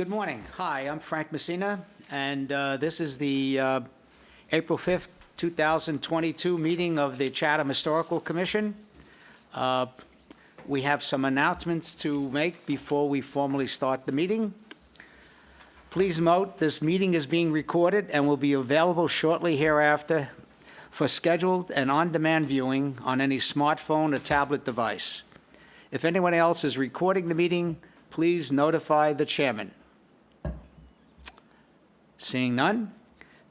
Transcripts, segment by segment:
Good morning. Hi, I'm Frank Messina, and this is the April 5th, 2022 meeting of the Chatham Historical Commission. We have some announcements to make before we formally start the meeting. Please note, this meeting is being recorded and will be available shortly hereafter for scheduled and on-demand viewing on any smartphone or tablet device. If anyone else is recording the meeting, please notify the chairman. Seeing none,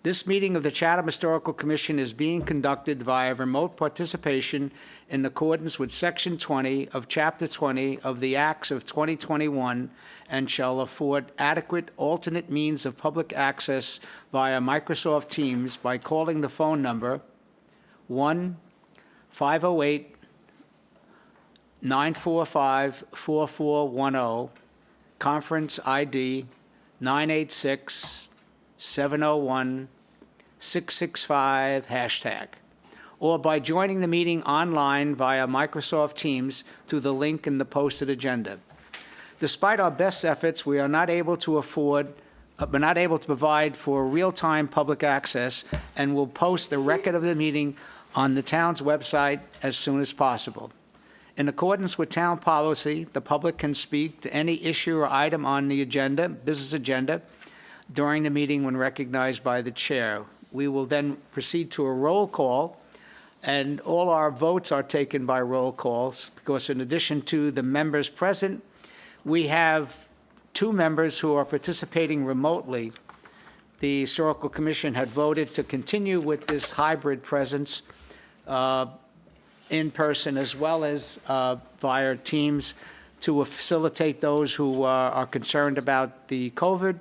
this meeting of the Chatham Historical Commission is being conducted via remote participation in accordance with Section 20 of Chapter 20 of the Acts of 2021 and shall afford adequate alternate means of public access via Microsoft Teams by calling the phone number 1-508-945-4410, conference ID 986-701-665 #, or by joining the meeting online via Microsoft Teams through the link in the posted agenda. Despite our best efforts, we are not able to provide for real-time public access and will post a record of the meeting on the town's website as soon as possible. In accordance with town policy, the public can speak to any issue or item on the agenda, business agenda, during the meeting when recognized by the chair. We will then proceed to a roll call, and all our votes are taken by roll calls because in addition to the members present, we have two members who are participating remotely. The Historical Commission had voted to continue with this hybrid presence in person as well as via Teams to facilitate those who are concerned about the COVID.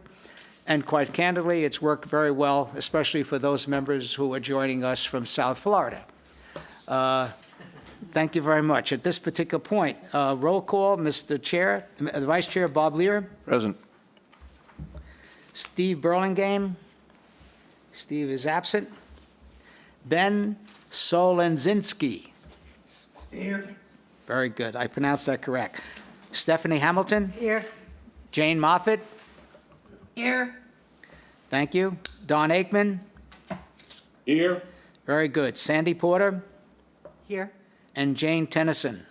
And quite candidly, it's worked very well, especially for those members who are joining us from South Florida. Thank you very much. At this particular point, roll call, Mr. Chair, the Vice Chair, Bob Lear. Present. Steve Burlingame. Steve is absent. Ben Solenzinski. Here. Very good. I pronounced that correct. Stephanie Hamilton. Here. Jane Moffett. Here. Thank you. Don Aikman. Here. Very good. Sandy Porter. Here. And Jane Tennyson.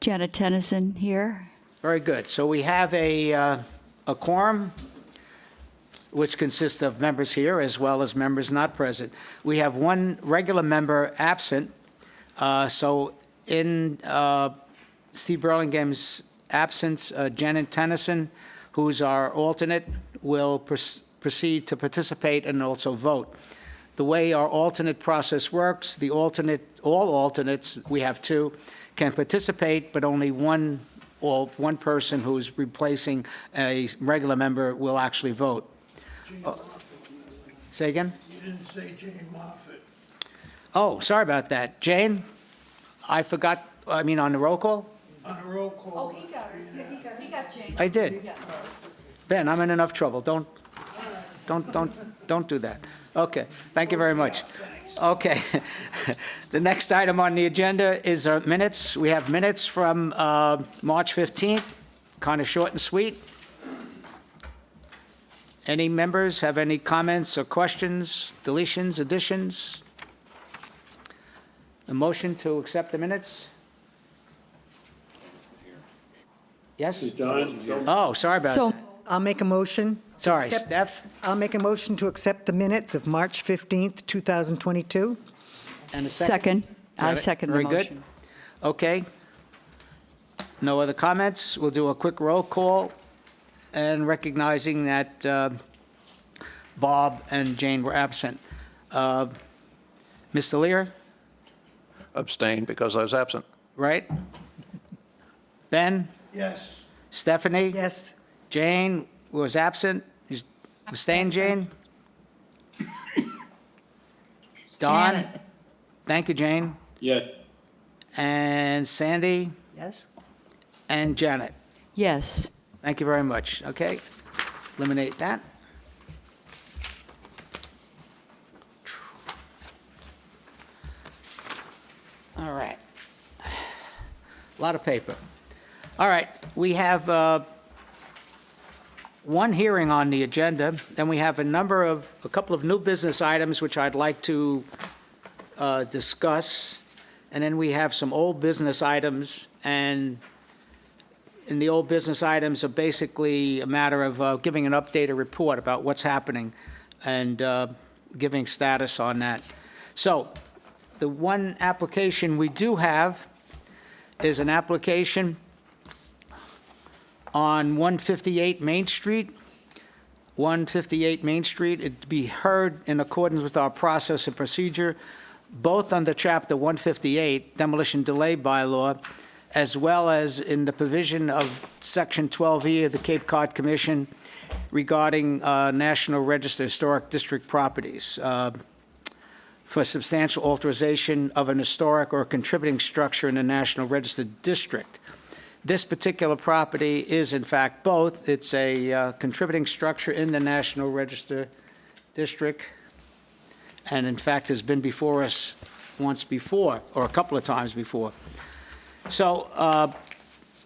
Janet Tennyson here. Very good. So we have a quorum, which consists of members here as well as members not present. We have one regular member absent. So in Steve Burlingame's absence, Janet Tennyson, who's our alternate, will proceed to participate and also vote. The way our alternate process works, all alternates, we have two, can participate, but only one person who's replacing a regular member will actually vote. Say again? You didn't say Jane Moffett. Oh, sorry about that. Jane, I forgot, I mean, on the roll call? On a roll call. Oh, he got her. He got Jane. I did. Yeah. Ben, I'm in enough trouble. Don't do that. Okay, thank you very much. Okay, the next item on the agenda is our minutes. We have minutes from March 15th, kind of short and sweet. Any members have any comments or questions, deletions, additions? A motion to accept the minutes? Yes? Oh, sorry about So, that. I'll make a motion. to Sorry, accept- Steph? I'll make a motion to accept the minutes of March 15th, 2022. And a second. I Got it. second the Very good. motion. Okay. No other comments? We'll do a quick roll call, and recognizing that Bob and Jane were absent. Mr. Lear, Abstain because I was absent. right? Ben? Yes. Stephanie? Yes. Jane was absent. You abstained, Jane? Don? Thank you, Jane. Yes. And Sandy? Yes. And Janet? Yes. Thank you very much. Okay, eliminate that. All right. A lot of paper. All right, we have one hearing on the agenda, then we have a couple of new business items which I'd like to discuss, and then we have some old business items, and in the old business items are basically a matter of giving an updated report about what's happening and giving status on that. So the one application we do have is an application on 158 Main Street. 158 Main Street, it to be heard in accordance with our process and procedure, both under Chapter 158, Demolition Delay Bylaw, as well as in the provision of Section 12E of the Cape Cod Commission regarding National Register Historic District properties for substantial alteration of an historic or contributing structure in the National Register District. This particular property is in fact both. It's a contributing structure in the National Register District, and in fact has been before us once before, or a couple of times before. So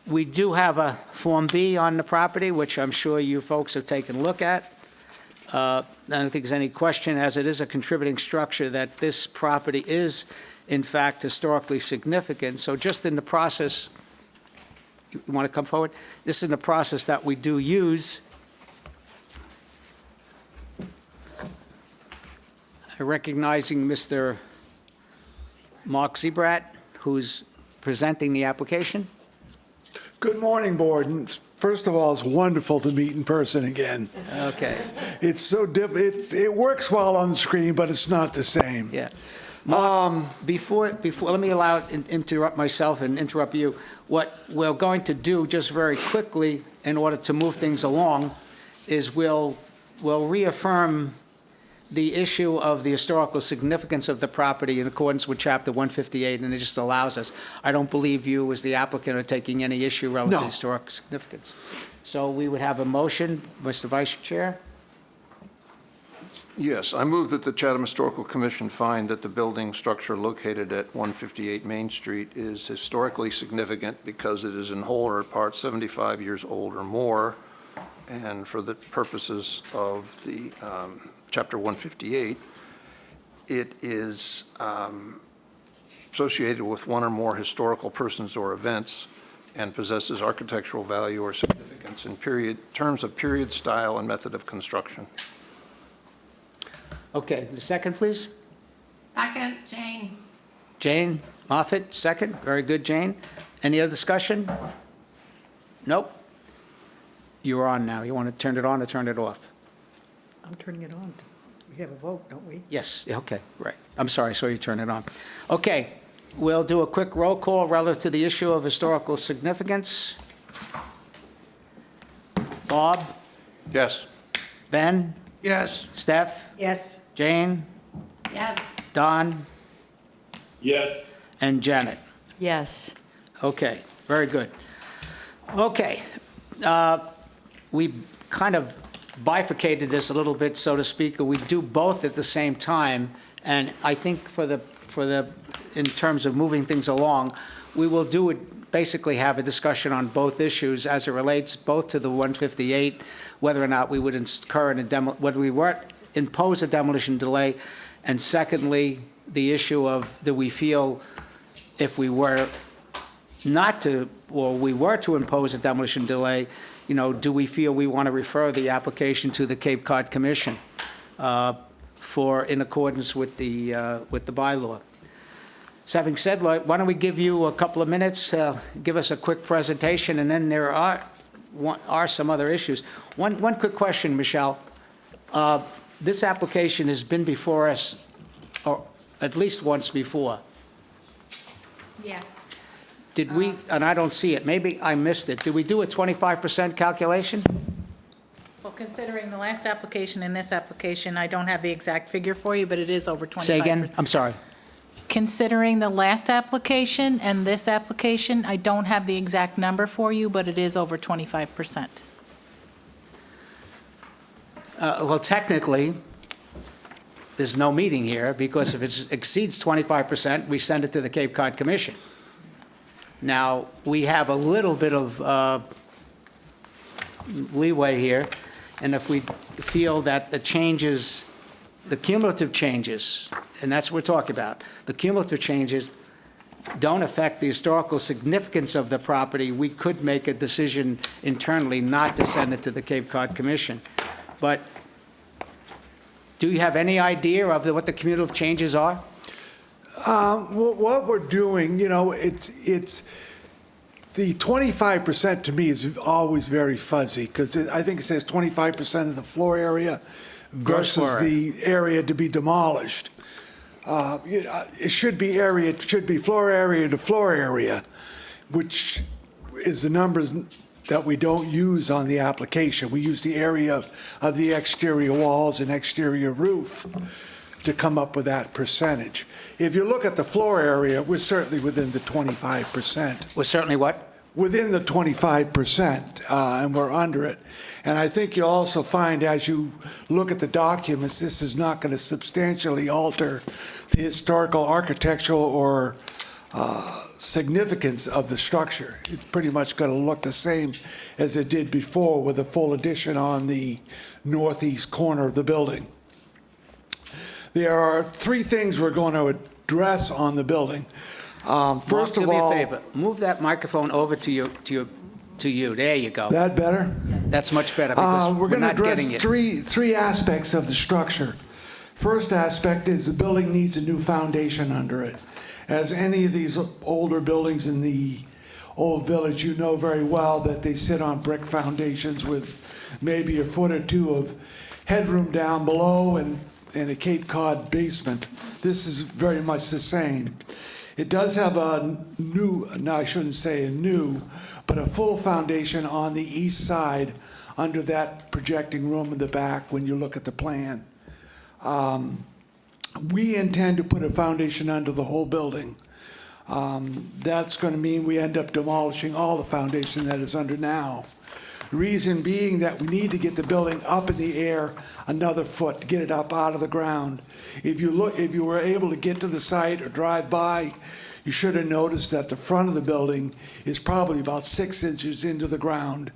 we do have a Form B on the property, which I'm sure you folks have taken a look at. I don't think there's any question, as it is a contributing structure, that this property is in fact historically significant. So just in the process, you want to come forward? This is in the process that we do use. Recognizing Mr. Mark Zebrat, who's presenting the application. Good morning, Board. And first of all, it's wonderful to meet in person again. Okay, It's so it works well on the screen, but it's not the same. yeah. Before, let me interrupt myself and interrupt you. What we're going to do, just very quickly, in order to move things along, is we'll reaffirm the issue of the historical significance of the property in accordance with Chapter 158, and it just allows us. I don't believe you, as the applicant, are taking any issue relative to No. historic significance. So we would have a motion, Mr. Vice Chair? Yes, I move that the Chatham Historical Commission find that the building structure located at 158 Main Street is historically significant because it is in whole or part 75 years old or more, and for the purposes of the Chapter 158, it is associated with one or more historical persons or events and possesses architectural value or significance in terms of period, style, and method of construction. Okay, the second, please. Second, Jane. Jane Moffett, second. Very good, Jane. Any other discussion? Nope. You're on now. You want to turn it on or turn it off? I'm turning it on. We have a vote, don't we? Yes, okay, right. I'm sorry, I saw you turn it on. Okay, we'll do a quick roll call relative to the issue of historical significance. Bob? Yes. Ben? Yes. Steph? Yes. Jane? Yes. Don? Yes. And Janet? Yes. Okay, very good. Okay, we kind of bifurcated this a little bit, so to speak, or we do both at the same time, and I think in terms of moving things along, we will do it, basically have a discussion on both issues as it relates both to the 158, whether or not we would whether we were impose a demolition delay, and secondly, the issue of, do we feel if we were not to, or we were to impose a demolition delay, do we feel we want to refer the application to the Cape Cod Commission in accordance with the bylaw? So having said, why don't we give you a couple of minutes, give us a quick presentation, and then there are some other issues. One quick question, Michelle. This application has been before us, or at least once before. Yes. Did we, and I don't see it, maybe I missed it, did we do a 25% calculation? Well, considering the last application and this application, I don't have the exact figure for you, but it is over 25%. Say again, I'm sorry. Considering the last application and this application, I don't have the exact number for you, but it is over 25%. Well, technically, there's no meeting here, because if it exceeds 25%, we send it to the Cape Cod Commission. Now, we have a little bit of leeway here. And if we feel that the changes, the cumulative changes, and that's what we're talking about, the cumulative changes don't affect the historical significance of the property, we could make a decision internally not to send it to the Cape Cod Commission. But do you have any idea of what the cumulative changes are? What we're doing, it's the 25% to me is always very fuzzy, because I think it says 25% of the floor area Gross floor versus the area to be demolished. It should be floor area to floor area, which is the numbers that we don't use on the application. We use the area of the exterior walls and exterior roof to come up with that percentage. If you look at the floor area, we're certainly within the 25%. Well, certainly what? Within the 25%, and we're under it. And I think you'll also find, as you look at the documents, this is not going to substantially alter the historical, architectural, or significance of the structure. It's pretty much going to look the same as it did before, with a full addition on the northeast corner of the building. There are three things we're going to address on the building. First of all, do me a favor. Move that microphone over to you. There you go. that better? That's much better because We're we're going to not address getting it. three aspects of the structure. First aspect is the building needs a new foundation under it. As any of these older buildings in the old village, you know very well that they sit on brick foundations with maybe a foot or two of headroom down below and a Cape Cod basement. This is very much the same. It does have a new, no, I shouldn't say a new, but a full foundation on the east side under that projecting room in the back when you look at the plan. We intend to put a foundation under the whole building. That's going to mean we end up demolishing all the foundation that is under now. Reason being that we need to get the building up in the air another foot to get it up out of the ground. If you were able to get to the site or drive by, you should have noticed that the front of the building is probably about 6 inches into the ground.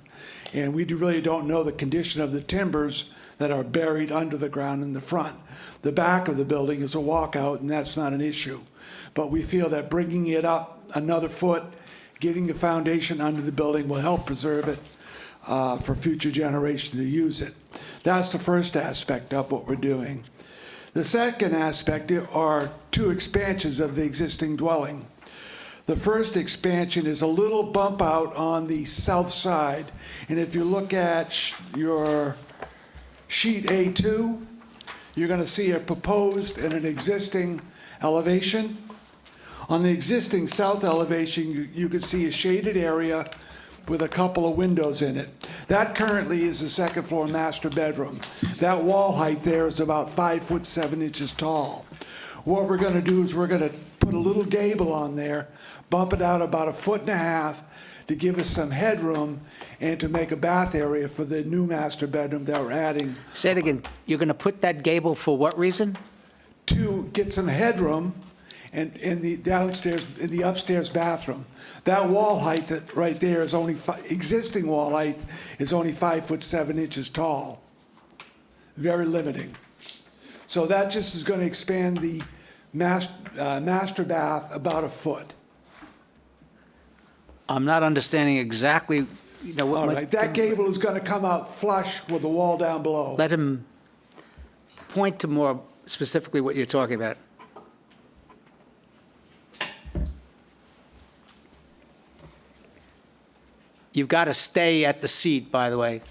And we really don't know the condition of the timbers that are buried under the ground in the front. The back of the building is a walkout, and that's not an issue. But we feel that bringing it up another foot, getting the foundation under the building will help preserve it for future generations to use it. That's the first aspect of what we're doing. The second aspect are two expansions of the existing dwelling. The first expansion is a little bump out on the south side. And if you look at your sheet A2, you're going to see a proposed and an existing elevation. On the existing south elevation, you can see a shaded area with a couple of windows in it. That currently is the second floor master bedroom. That wall height there is about 5 foot 7 inches tall. What we're going to do is we're going to put a little gable on there, bump it out about 1.5 feet to give us some headroom and to make a bath area for the new master bedroom that we're adding. Say it again. You're going to put that gable for what reason? To get some headroom in the upstairs bathroom. That wall height that right there is existing wall height is only 5 foot 7 inches tall. Very limiting. So that just is going to expand the master bath about 1 foot. I'm not understanding exactly, what. All right, that gable is going to come out flush with the wall down below. Let him point to more specifically what you're talking about. You've got to stay at the seat, by the way.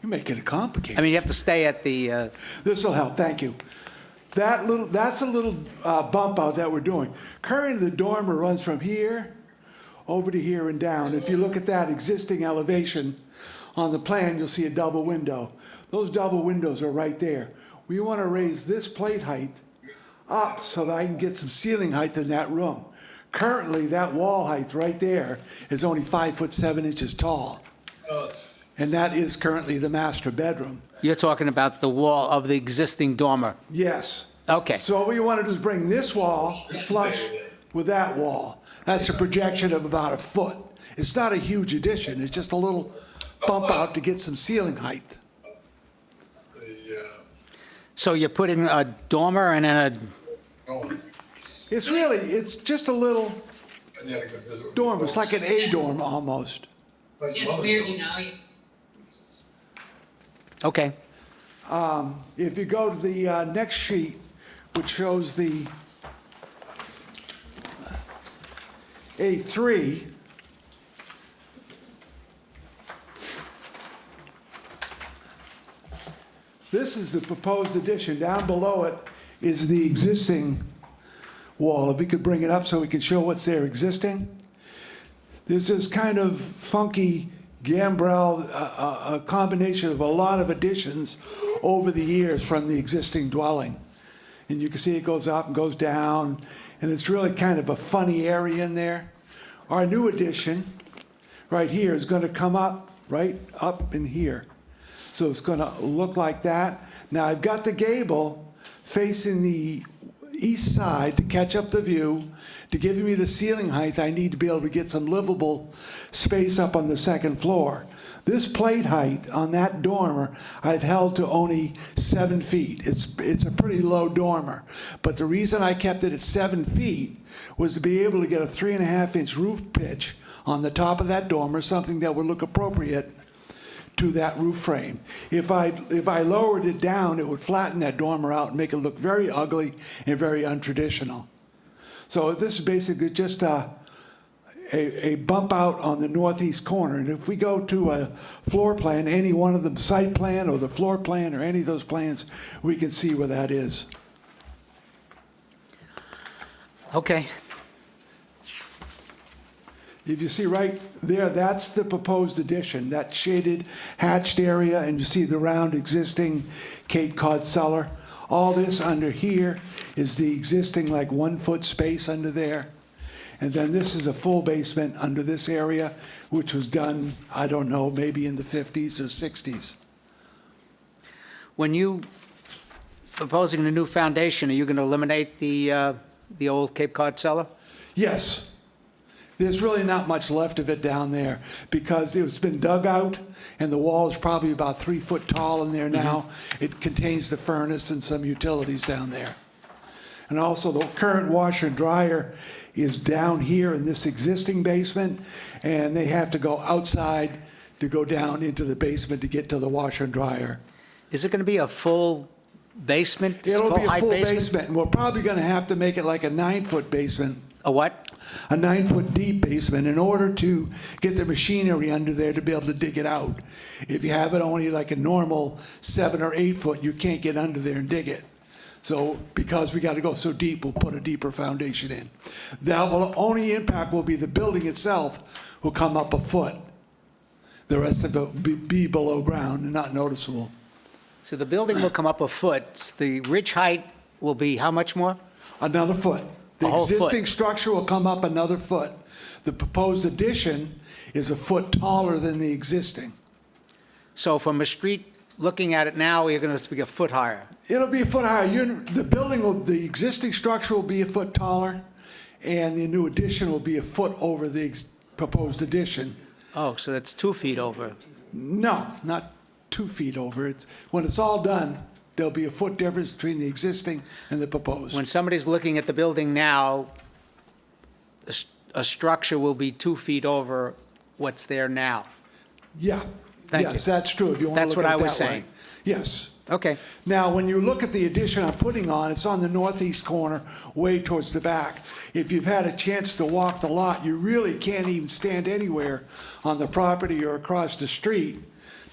You're making it complicated. I mean, you have to stay at the, This will help, thank you. That's a little bump out that we're doing. Currently, the dormer runs from here over to here and down. If you look at that existing elevation on the plan, you'll see a double window. Those double windows are right there. We want to raise this plate height up so that I can get some ceiling height in that room. Currently, that wall height right there is only 5 foot 7 inches tall. And that is currently the master bedroom. you're talking about the wall of the existing dormer. Yes. Okay. So what we want to do is bring this wall flush with that wall. That's a projection of about 1 foot. It's not a huge addition, it's just a little bump out to get some ceiling height. So you're putting a dormer and then It's just a little dorm. It's like an A dorm almost. It's weird, you know. okay. If you go to the next sheet, which shows the A3, this is the proposed addition. Down below it is the existing wall. If we could bring it up so we can show what's there existing. There's this kind of funky gambrel, a combination of a lot of additions over the years from the existing dwelling. And you can see it goes up and goes down, and it's really kind of a funny area in there. Our new addition right here is going to come up, right up in here. So it's going to look like that. Now I've got the gable facing the east side to catch up the view. To give me the ceiling height, I need to be able to get some livable space up on the second floor. This plate height on that dormer, I've held to only 7 feet. It's a pretty low dormer. But the reason I kept it at 7 feet was to be able to get a 3.5-inch roof pitch on the top of that dormer, something that would look appropriate to that roof frame. If I lowered it down, it would flatten that dormer out and make it look very ugly and very untraditional. So this is basically just a bump out on the northeast corner. And if we go to a floor plan, any one of them, site plan or the floor plan or any of those plans, we can see where that is. Okay. If you see right there, that's the proposed addition, that shaded hatched area, and you see the round existing Cape Cod cellar. All this under here is the existing like 1 foot space under there. And then this is a full basement under this area, which was done, I don't know, maybe in the 50s or 60s. When you proposing the new foundation, are you going to eliminate the old Cape Cod cellar? Yes. There's really not much left of it down there because it's been dug out and the wall is probably about 3 foot tall in there now. It contains the furnace and some utilities down there. And also the current washer and dryer is down here in this existing basement, and they have to go outside to go down into the basement to get to the washer and dryer. Is it going to be a full basement? It'll be a height full basement, and we're probably going to have to make it like a 9-foot basement. A what? A 9-foot deep basement in order to get the machinery under there to be able to dig it out. If you have it only like a normal 7 or 8 foot, you can't get under there and dig it. So because we got to go so deep, we'll put a deeper foundation in. That will only impact will be the building itself will come up a foot. The rest of it will be below ground and not noticeable. So the building will come up a foot. The ridge height will be how much more? Another foot. The A whole foot. existing structure will come up another foot. The proposed addition is a foot taller than the existing. So from a street looking at it now, you're going to be a foot higher. It'll be a foot higher. The existing structure will be a foot taller, and the new addition will be a foot over the proposed addition. Oh, so that's 2 feet over. No, not 2 feet over. When it's all done, there'll be a foot difference between the existing and the proposed. When somebody's looking at the building now, a structure will be 2 feet over what's there now. Yeah. Thank Yes, you. that's true, if you want to That's look what at I it was that way. saying. Yes. Okay. Now, when you look at the addition I'm putting on, it's on the northeast corner, way towards the back. If you've had a chance to walk the lot, you really can't even stand anywhere on the property or across the street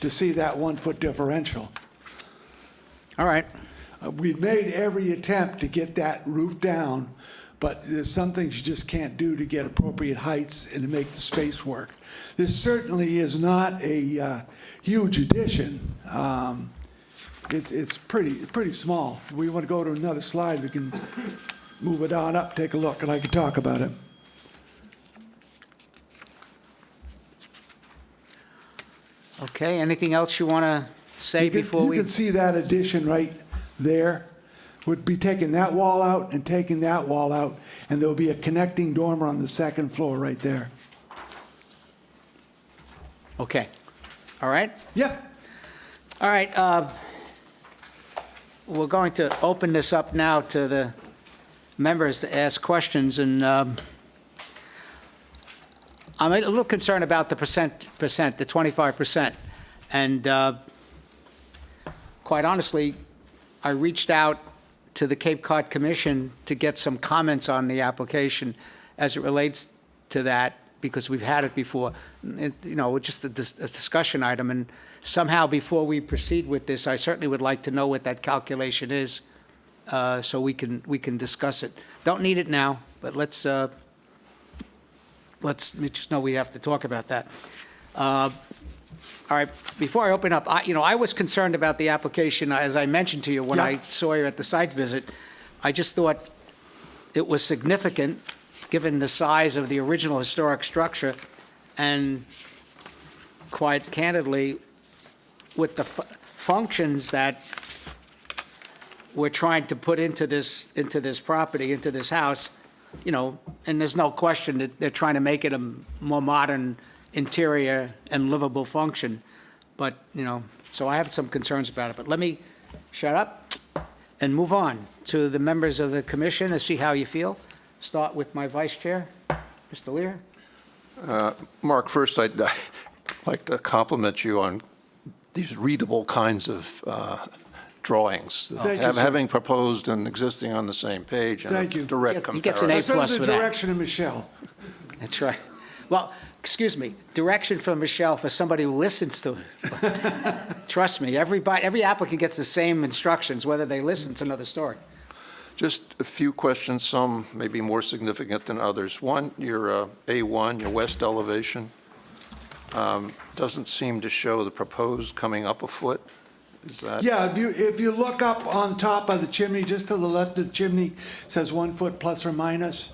to see that 1 foot differential. All right. We've made every attempt to get that roof down, but there's some things you just can't do to get appropriate heights and to make the space work. This certainly is not a huge addition. It's pretty small. We want to go to another slide. We can move it on up, take a look, and I can talk about it. Okay, anything else you want to say before You we? can see that addition right there. Would be taking that wall out and taking that wall out, and there'll be a connecting dormer on the second floor right there. Okay. All right? Yeah, All right, we're going to open this up now to the members to ask questions, and I'm a little concerned about the percent, the 25%. And quite honestly, I reached out to the Cape Cod Commission to get some comments on the application as it relates to that, because we've had it before. It's just a discussion item, and somehow before we proceed with this, I certainly would like to know what that calculation is, so we can discuss it. Don't need it now, but let's just know we have to talk about that. All right, before I open up, I was concerned about the application, as I mentioned to you when I saw you at the site visit. I just thought it was significant, given the size of the original historic structure, and quite candidly, with the functions that we're trying to put into this property, into this house, and there's no question that they're trying to make it a more modern interior and livable function. But, so I have some concerns about it. But let me shut up and move on to the members of the commission and see how you feel. Start with my vice chair, Mr. Lear. Mark, first, I'd like to compliment you on these readable kinds of drawings. Thank you, sir. Having proposed and existing on the same page. And Thank you. Direct He gets an comparison. A+. that's under for the that. direction of Michelle. That's right. Well, excuse me, direction from Michelle for somebody who listens to it. Trust me, every applicant gets the same instructions. Whether they listen, it's another story. Just a few questions, some may be more significant than others. One, your A1, your west elevation, doesn't seem to show the proposed coming up a foot. Is that? Yeah, if you look up on top of the chimney, just to the left of the chimney, it says 1 foot plus or minus.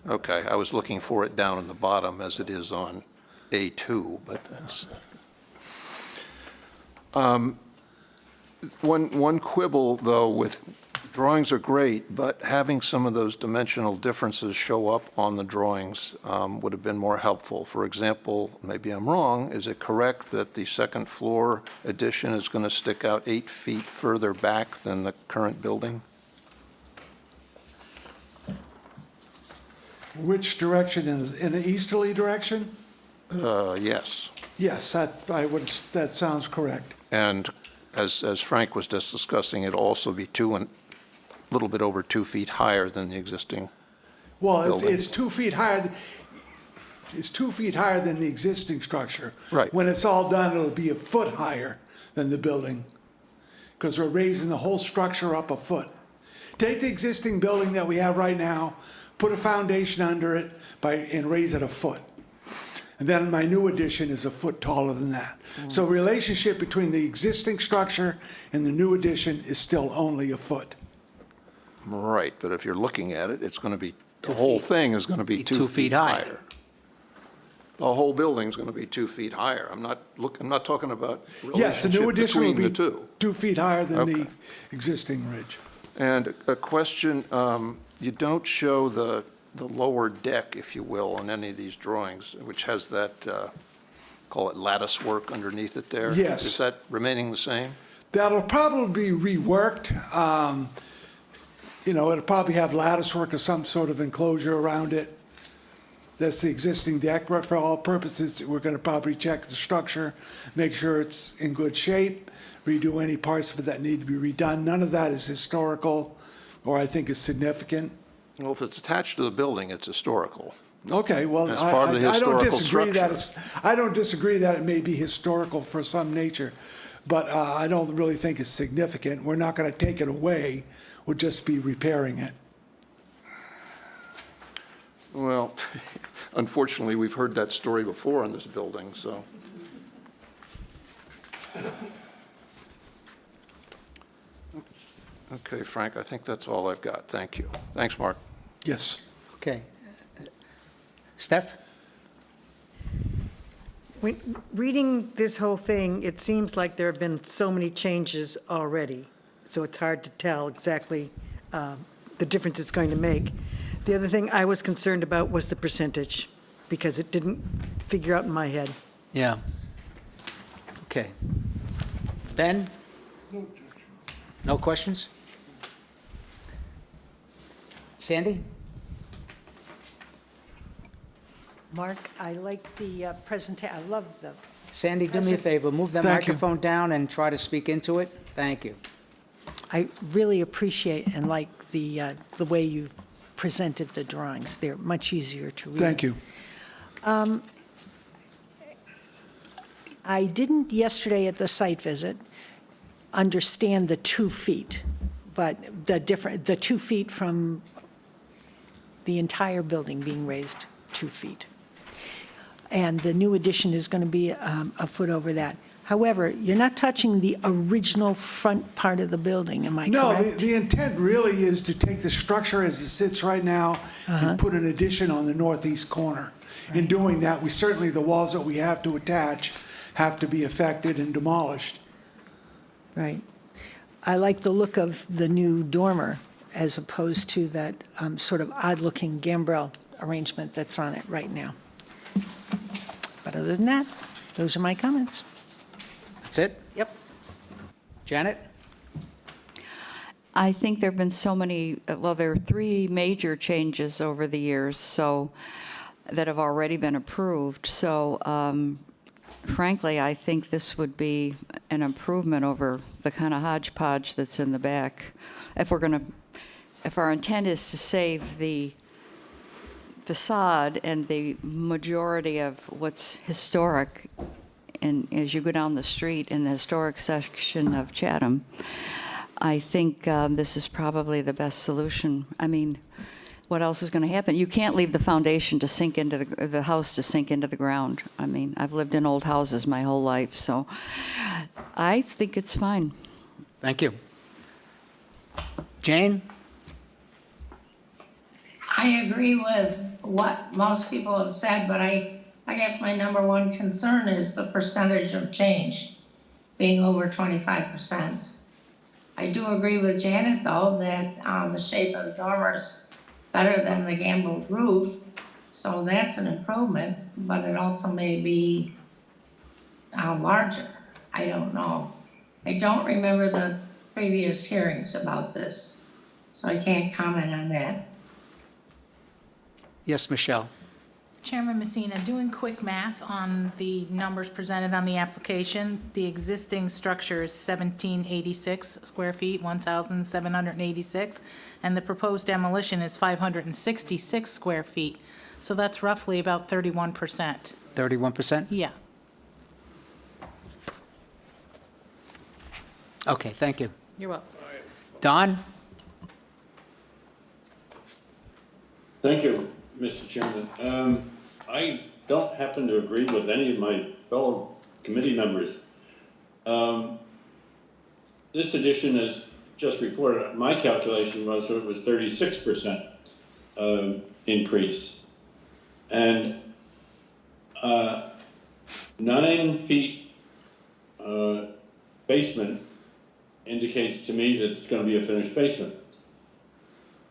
Okay, I was looking for it down in the bottom as it is on A2, but that's... One quibble, though, with drawings are great, but having some of those dimensional differences show up on the drawings would have been more helpful. For example, maybe I'm wrong, is it correct that the second floor addition is going to stick out 8 feet further back than the current building? Which direction is, in an easterly direction? Yes. Yes, that sounds correct. And as Frank was just discussing, it'll also be a little bit over 2 feet higher than the existing. Well, building. it's 2 feet higher, it's 2 feet higher than the existing structure. Right. When it's all done, it'll be a foot higher than the building, because we're raising the whole structure up a foot. Take the existing building that we have right now, put a foundation under it and raise it a foot. And then my new addition is a foot taller than that. So relationship between the existing structure and the new addition is still only a foot. Right, but if you're looking at it, it's going to be, the whole thing is going to be 2 feet higher. The whole building's going to be 2 feet higher. I'm not talking about Yes, the new relationship addition will between the be two. 2 feet higher than the Okay. existing ridge. And a question, you don't show the lower deck, if you will, on any of these drawings, which has that, call it lattice work underneath it there. Yes. Is that remaining the same? That'll probably be reworked. It'll probably have lattice work or some sort of enclosure around it. That's the existing deck. For all purposes, we're going to probably check the structure, make sure it's in good shape, redo any parts of it that need to be redone. None of that is historical or I think is significant. Well, if it's attached to the building, it's historical. Okay, well, That's part of the I don't historical disagree that structure. I don't disagree that it may be historical for some nature, but I don't really think it's significant. We're not going to take it away. We'll just be repairing it. Well, unfortunately, we've heard that story before in this building, so. Okay, Frank, I think that's all I've got. Thank you. Thanks, Mark. Yes. Okay. Steph? Reading this whole thing, it seems like there have been so many changes already, so it's hard to tell exactly the difference it's going to make. The other thing I was concerned about was the percentage, because it didn't figure out in my head. Yeah. Okay. Ben? No questions? Sandy? Mark, I like the presentation, I love the, Sandy, do me a favor, move the Thank you. microphone down and try to speak into it. Thank you. I really appreciate and like the way you've presented the drawings. They're much easier to read. Thank you. I didn't yesterday at the site visit understand the 2 feet, but the 2 feet from the entire building being raised 2 feet. And the new addition is going to be a foot over that. However, you're not touching the original front part of the building, am I No, correct? the intent really is to take the structure as it sits right now and put an addition on the northeast corner. In doing that, the walls that we have to attach have to be affected and demolished. Right. I like the look of the new dormer as opposed to that sort of odd-looking gambrel arrangement that's on it right now. But other than that, those are my comments. That's it? Yep. Janet? I think there've been so many, well, there are 3 major changes over the years, so, that have already been approved. So, frankly, I think this would be an improvement over the kind of hodgepodge that's in the back. If our intent is to save the facade and the majority of what's historic, and as you go down the street in the historic section of Chatham, I think this is probably the best solution. I mean, what else is going to happen? You can't leave the foundation to sink into the house to sink into the ground. I mean, I've lived in old houses my whole life, so I think it's fine. Thank you. Jane? I agree with what most people have said, but I guess my number one concern is the percentage of change being over 25%. I do agree with Janet, though, that the shape of the dormer is better than the gambrel roof, so that's an improvement, but it also may be larger. I don't know. I don't remember the previous hearings about this, so I can't comment on that. Yes, Michelle? Chairman Messina, doing quick math on the numbers presented on the application, the existing structure is 1,786 square feet, 1,786, and the proposed demolition is 566 square feet. So that's roughly about 31%. 31%? Yeah. Okay, thank you. You're welcome. Don? Thank you, Mr. Chairman. I don't happen to agree with any of my fellow committee members. This addition is just reported, my calculation was that it was 36% increase. And 9 feet basement indicates to me that it's going to be a finished basement.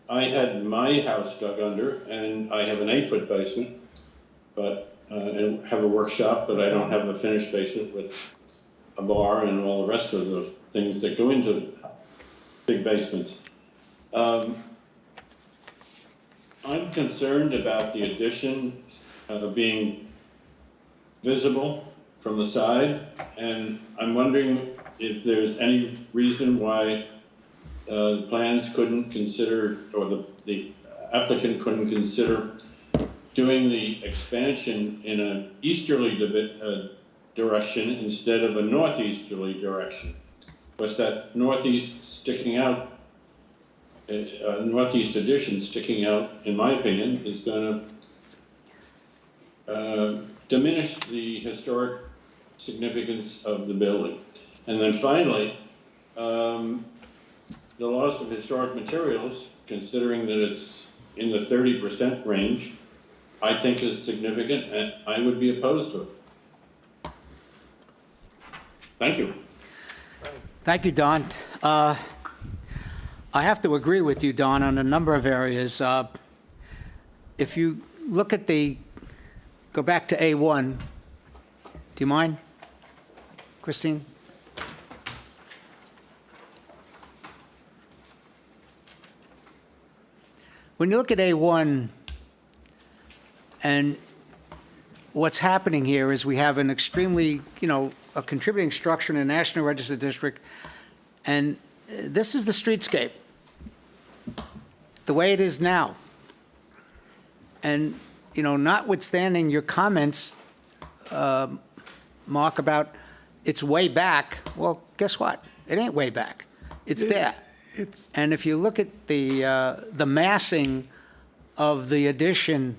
I had my house dug under, and I have an 8-foot basement, but and have a workshop, but I don't have a finished basement with a bar and all the rest of the things that go into big basements. I'm concerned about the addition being visible from the side, and I'm wondering if there's any reason why the plans couldn't consider, or the applicant couldn't consider doing the expansion in an easterly direction instead of a northeasterly direction. Was that northeast sticking out, northeast addition sticking out, in my opinion, is going to diminish the historic significance of the building. And then finally, the loss of historic materials, considering that it's in the 30% range, I think is significant, and I would be opposed to it. Thank you. Thank you, Don. I have to agree with you, Don, on a number of areas. If you look at go back to A1, do you mind? Christine? When you look at A1, and what's happening here is we have an extremely, a contributing structure in a National Register district, and this is the streetscape, the way it is now. And, notwithstanding your comments, Mark, about it's way back, well, guess what? It ain't way back. It's there. It's, And if you look at the massing of the addition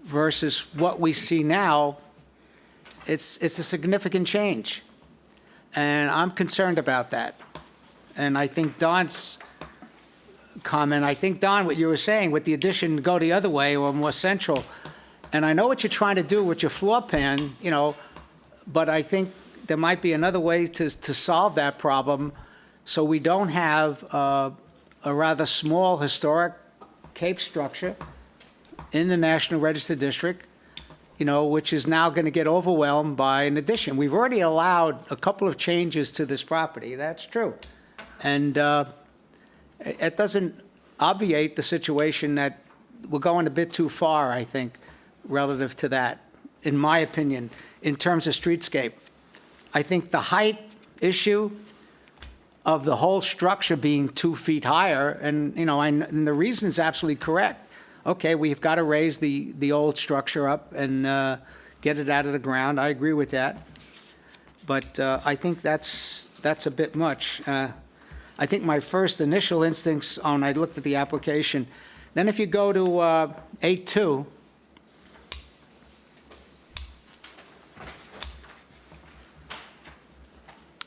versus what we see now, it's a significant change. And I'm concerned about that. And I think Don's comment, Don, what you were saying, with the addition go the other way or more central, and I know what you're trying to do with your floor plan, but I think there might be another way to solve that problem so we don't have a rather small historic Cape structure in the National Register District, which is now going to get overwhelmed by an addition. We've already allowed a couple of changes to this property, that's true. And it doesn't obviate the situation that we're going a bit too far, I think, relative to that, in my opinion, in terms of streetscape. I think the height issue of the whole structure being 2 feet higher, and, and the reason is absolutely correct. Okay, we've got to raise the old structure up and get it out of the ground. I agree with that. But I think that's a bit much. I think my first initial instincts when I looked at the application, then if you go to 8.2,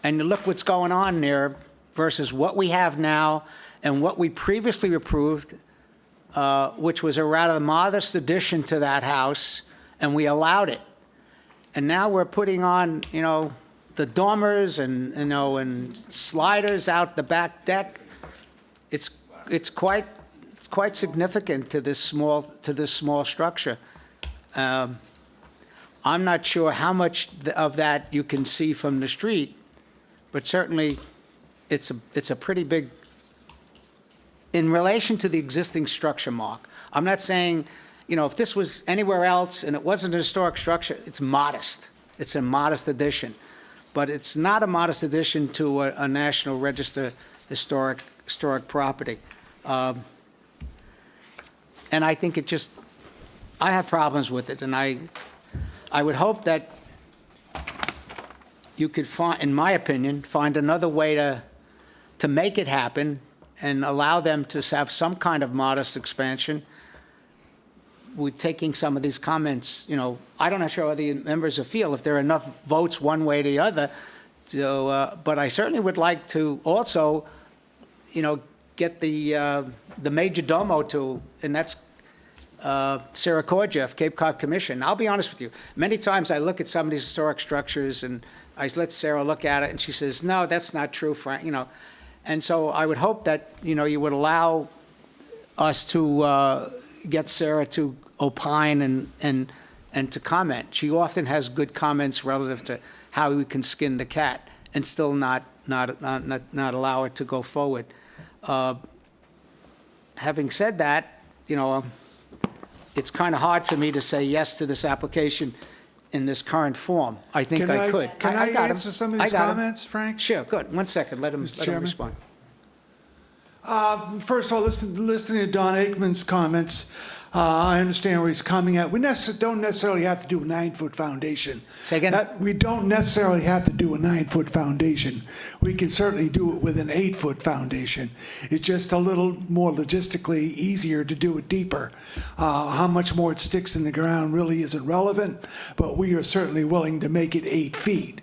and you look what's going on there versus what we have now and what we previously approved, which was a rather modest addition to that house, and we allowed it. And now we're putting on, the dormers and, and sliders out the back deck. It's quite significant to this small structure. I'm not sure how much of that you can see from the street, but certainly it's a pretty big, in relation to the existing structure, Mark. I'm not saying, if this was anywhere else and it wasn't a historic structure, it's modest. It's a modest addition. But it's not a modest addition to a National Register historic property. And I think I have problems with it, and I would hope that you could find, in my opinion, find another way to make it happen and allow them to have some kind of modest expansion. We're taking some of these comments, I don't know how the members will feel, if there are enough votes one way or the other. So, but I certainly would like to also, get the major domo to, and that's Sarah Korjeff, Cape Cod Commission. I'll be honest with you. Many times I look at some of these historic structures and I let Sarah look at it and she says, no, that's not true, Frank, And so I would hope that, you would allow us to get Sarah to opine and to comment. She often has good comments relative to how we can skin the cat and still not allow it to go forward. Having said that, it's kind of hard for me to say yes to this application in this current form. I think I could. Can I got him. answer some of these I got him. comments, Frank? Sure, good. 1 second, let him Chairman? respond. First of all, listening to Don Aikman's comments, I understand where he's coming at. We don't necessarily have to do a 9-foot foundation. Say again? We don't necessarily have to do a 9-foot foundation. We can certainly do it with an 8-foot foundation. It's just a little more logistically easier to do it deeper. How much more it sticks in the ground really isn't relevant, but we are certainly willing to make it 8 feet.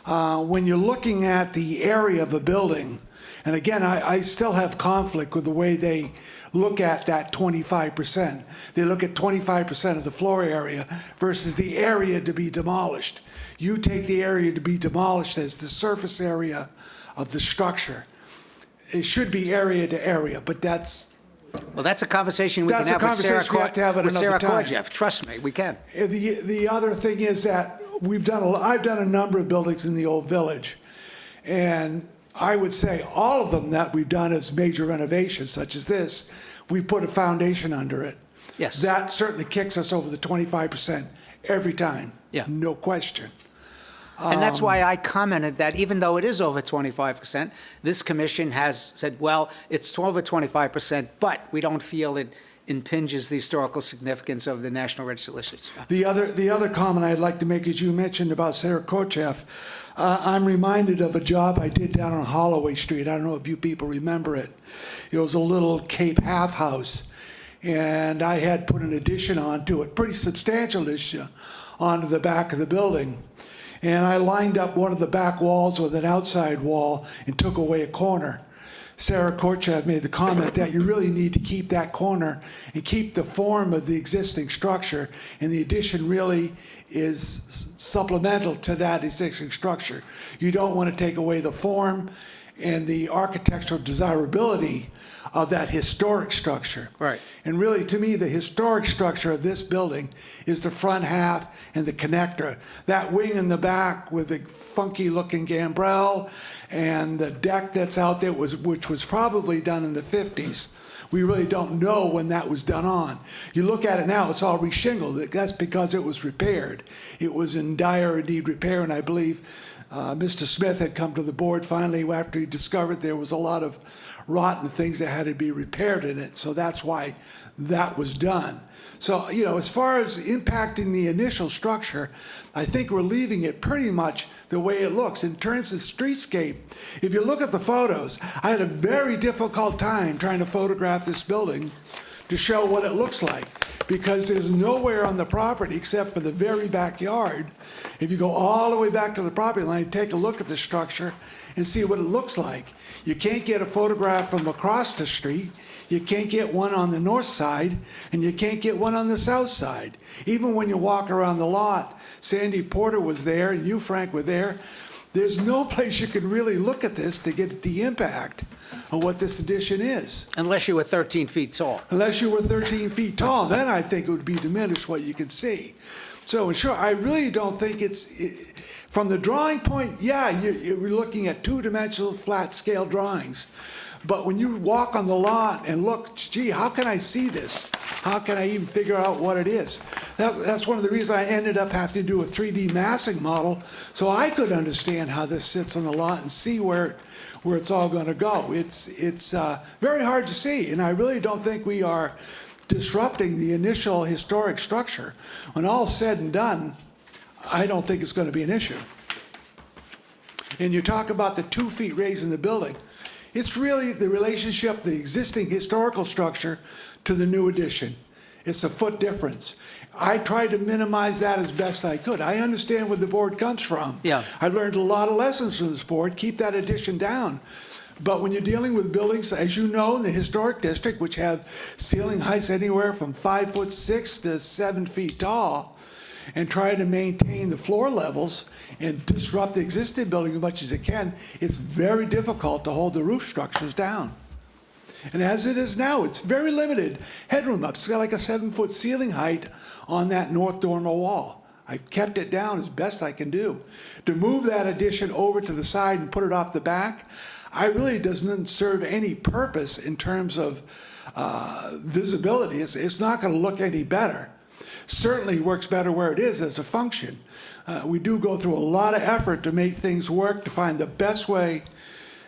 When you're looking at the area of a building, and again, I still have conflict with the way they look at that 25%. They look at 25% of the floor area versus the area to be demolished. You take the area to be demolished as the surface area of the structure. It should be area to area, but that's... Well, that's a conversation we can have with Sarah we have to have at with another Sarah time. Korjeff. Trust me, we can. The other thing is that I've done a number of buildings in the old village, and I would say all of them that we've done as major renovations, such as this, we put a foundation under it. Yes. That certainly kicks us over the 25% every time. Yeah. No question. And that's why I commented that even though it is over 25%, this commission has said, well, it's over 25%, but we don't feel it impinges the historical significance of the National Register listings. The other comment I'd like to make is you mentioned about Sarah Korchev. I'm reminded of a job I did down on Holloway Street. I don't know if you people remember it. It was a little Cape half house, and I had put an addition onto it, pretty substantial addition onto the back of the building. And I lined up one of the back walls with an outside wall and took away a corner. Sarah Korchev made the comment that you really need to keep that corner and keep the form of the existing structure, and the addition really is supplemental to that existing structure. You don't want to take away the form and the architectural desirability of that historic structure. Right. And really, to me, the historic structure of this building is the front half and the connector. That wing in the back with the funky-looking gambrel and the deck that's out there, which was probably done in the 50s. We really don't know when that was done on. You look at it now, it's all reshingled. That's because it was repaired. It was in dire need repair, and I believe Mr. Smith had come to the board finally after he discovered there was a lot of rotten things that had to be repaired in it. So that's why that was done. So, as far as impacting the initial structure, I think we're leaving it pretty much the way it looks. In terms of streetscape, if you look at the photos, I had a very difficult time trying to photograph this building to show what it looks like, because there's nowhere on the property except for the very backyard. If you go all the way back to the property line, take a look at the structure and see what it looks like. You can't get a photograph from across the street. You can't get one on the north side, and you can't get one on the south side. Even when you walk around the lot, Sandy Porter was there, and you, Frank, were there. There's no place you can really look at this to get the impact of what this addition is. Unless you were 13 feet tall. Unless you were 13 feet tall, then I think it would be diminished what you can see. So, sure, I really don't think from the drawing point, yeah, you're looking at two-dimensional flat-scale drawings. But when you walk on the lot and look, gee, how can I see this? How can I even figure out what it is? That's one of the reasons I ended up having to do a 3D massing model, so I could understand how this sits on the lot and see where it's all going to go. It's very hard to see, and I really don't think we are disrupting the initial historic structure. When all's said and done, I don't think it's going to be an issue. And you talk about the 2 feet raised in the building. It's really the relationship, the existing historical structure to the new addition. It's a foot difference. I tried to minimize that as best I could. I understand where the board comes from. Yeah. I learned a lot of lessons from this board. Keep that addition down. But when you're dealing with buildings, as you know, in the historic district, which have ceiling heights anywhere from 5'6" to 7 feet tall, and try to maintain the floor levels and disrupt the existing building as much as it can, it's very difficult to hold the roof structures down. And as it is now, it's very limited headroom up. It's got like a 7-foot ceiling height on that north dormer wall. I've kept it down as best I can do. To move that addition over to the side and put it off the back, I really doesn't serve any purpose in terms of visibility. It's not going to look any better. Certainly works better where it is as a function. We do go through a lot of effort to make things work, to find the best way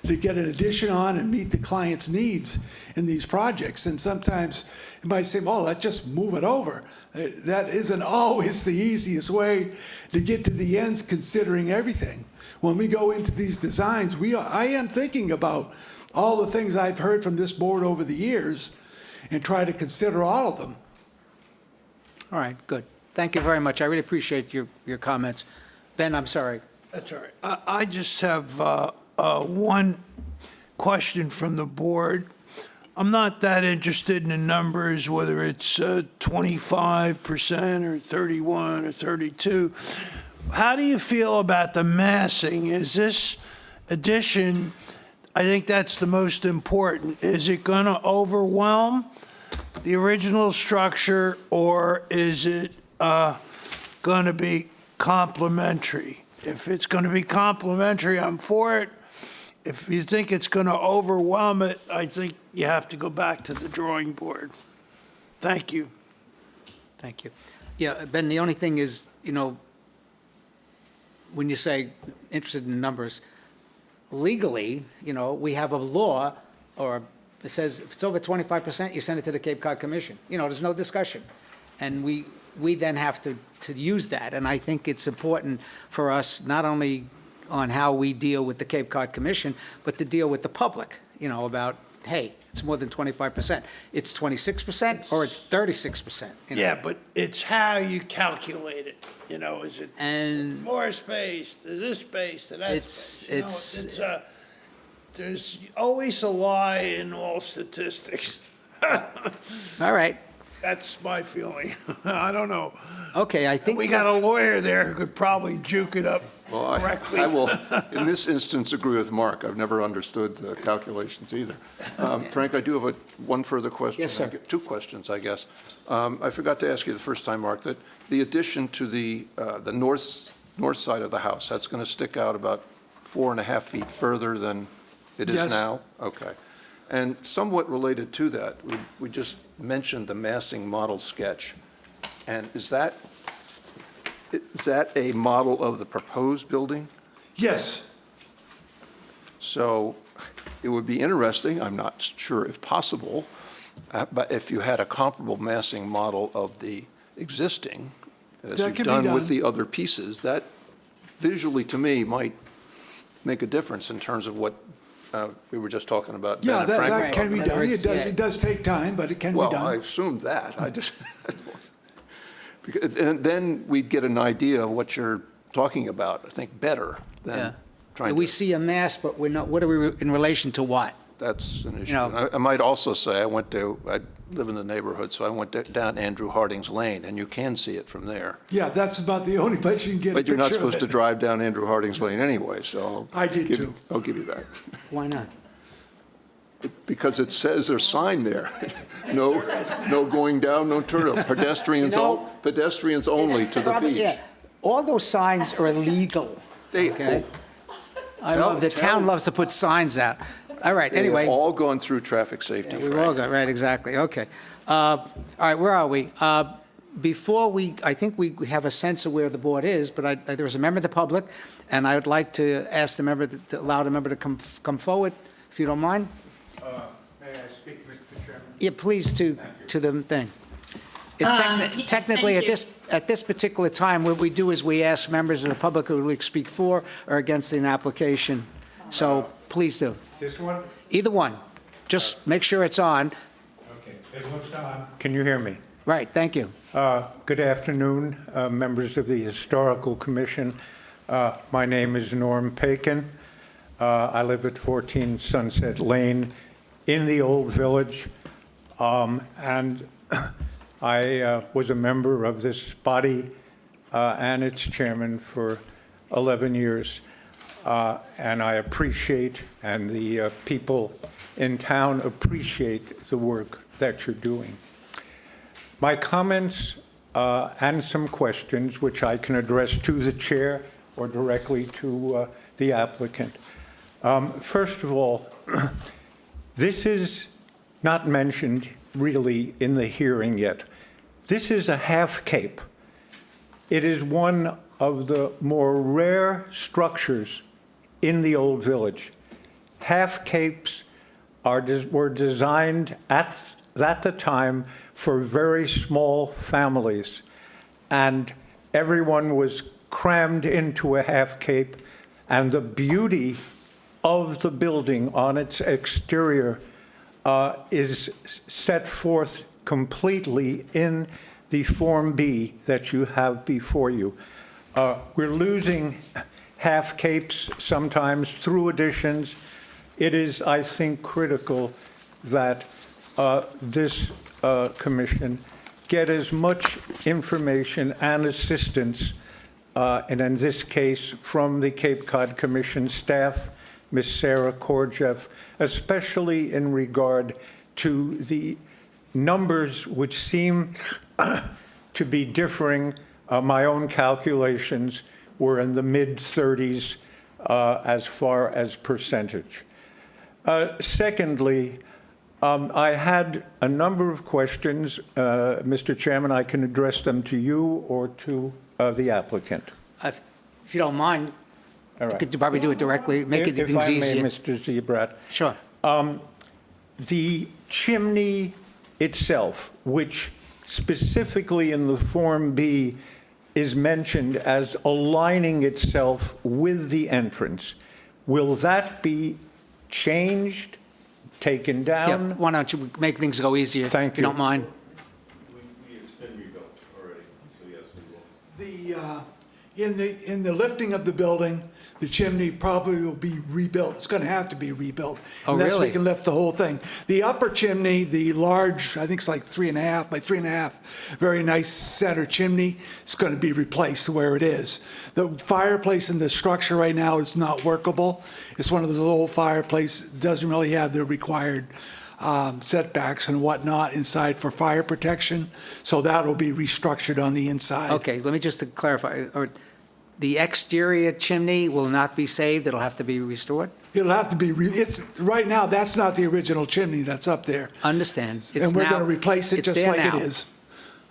to get an addition on and meet the client's needs in these projects. And sometimes you might say, oh, let's just move it over. That isn't always the easiest way to get to the ends, considering everything. When we go into these designs, I am thinking about all the things I've heard from this board over the years and try to consider all of them. All right, good. Thank you very much. I really appreciate your comments. Ben, I'm sorry. That's all right. I just have one question from the board. I'm not that interested in the numbers, whether it's 25% or 31 or 32. How do you feel about the massing? Is this addition, I think that's the most important. Is it going to overwhelm the original structure, or is it going to be complementary. If it's going to be complementary, I'm for it. If you think it's going to overwhelm it, I think you have to go back to the drawing board. Thank you. Thank you. Yeah, Ben, the only thing is, when you say interested in numbers, legally, we have a law, or it says if it's over 25%, you send it to the Cape Cod Commission. There's no discussion. And we then have to use that. And I think it's important for us, not only on how we deal with the Cape Cod Commission, but to deal with the public, about, hey, it's more than 25%. It's 26% or it's 36%. Yeah, but it's how you calculate it. Is it And more space, to this space, to that It's- space? There's always a lie in all statistics. all right. That's my feeling. I don't know. Okay, I think We got a lawyer there who could probably juke it up Well, correctly. I will, in this instance, agree with Mark. I've never understood the calculations either. Frank, I do have one further question. Yes, sir. Two questions, I guess. I forgot to ask you the first time, Mark, that the addition to the north side of the house, that's going to stick out about 4.5 feet further than it is Yes. now? Okay. And somewhat related to that, we just mentioned the massing model sketch. And is that a model of the proposed building? Yes. So it would be interesting, I'm not sure if possible, but if you had a comparable massing model of the existing, as That you've can be done with done. the other pieces, that visually to me might make a difference in terms of what we were just talking about. Ben Yeah, and that Frank were can be talking done. about. It does take time, but it can be Well, I done. assumed that. I just, and then we'd get an idea of what you're talking about, I think, better Yeah. than trying We to, see a mass, but we're not, what are we in relation to what? that's an issue. know- And I might also say, I live in the neighborhood, so I went down Andrew Harding's Lane, and you can see it from there. Yeah, that's about the only place you can get a But you're not picture of supposed to it. drive down Andrew Harding's Lane anyway, so. I did too. I'll give you that. Why not? Because it says there's sign there. No going down, no turn up. Pedestrians only to the Probably- beach. yeah. All those signs are illegal, They, okay? I Tell- love, the tell- town loves to put signs out. All right, they have anyway. all gone through traffic safety, We've all Frank. got, right, exactly, okay. All right, where are we? Before I think we have a sense of where the board is, but there was a member of the public, and I would like to ask the member, to allow the member to come forward, if you don't mind. May I speak, Mr. Chairman? Yeah, please, to the thing. Technically, thank you. at this particular time, what we do is we ask members of the public who would speak for or against an application. So please do. This one? Either one. Just make sure it's on. Okay, it looks on. Can you hear me? Right, thank you. Good afternoon, members of the Historical Commission. My name is Norm Pakin. I live at 14 Sunset Lane in the Old Village, and I was a member of this body and its chairman for 11 years. And I appreciate, and the people in town appreciate the work that you're doing. My comments and some questions, which I can address to the chair or directly to the applicant. First of all, this is not mentioned really in the hearing yet. This is a half cape. It is one of the more rare structures in the Old Village. Half capes were designed at the time for very small families, and everyone was crammed into a half cape, and the beauty of the building on its exterior is set forth completely in the Form B that you have before you. We're losing half capes sometimes through additions. It is, I think, critical that this commission get as much information and assistance, and in this case, from the Cape Cod Commission staff, Ms. Sarah Korjeff, especially in regard to the numbers which seem to be differing My own calculations were in the mid-30s as far as percentage. Secondly, I had a number of questions. Mr. Chairman, I can address them to you or to the applicant. If you don't mind, All right. could you probably do it directly, make it If things I may, easier? Mr. Zebrat. Sure. The chimney itself, which specifically in the Form B is mentioned as aligning itself with the entrance, will that be changed, taken Yeah, down? why don't you make things go easier? Thank If you don't you. mind. It's been rebuilt already, so yes, we will. In the lifting of the building, the chimney probably will be rebuilt. It's going to have to be rebuilt. Oh, Unless really? we can lift the whole thing. The upper chimney, the large, I think it's like 3.5 by 3.5, very nice center chimney, is going to be replaced to where it is. The fireplace in the structure right now is not workable. It's one of those old fireplaces, doesn't really have the required setbacks and whatnot inside for fire protection. So that'll be restructured on the inside. Okay, let me just to clarify, the exterior chimney will not be saved, it'll have to be restored? It'll have to be, it's, right now, that's not the original chimney that's up there. Understand. It's And we're now- going to replace it it's just there like it now. is.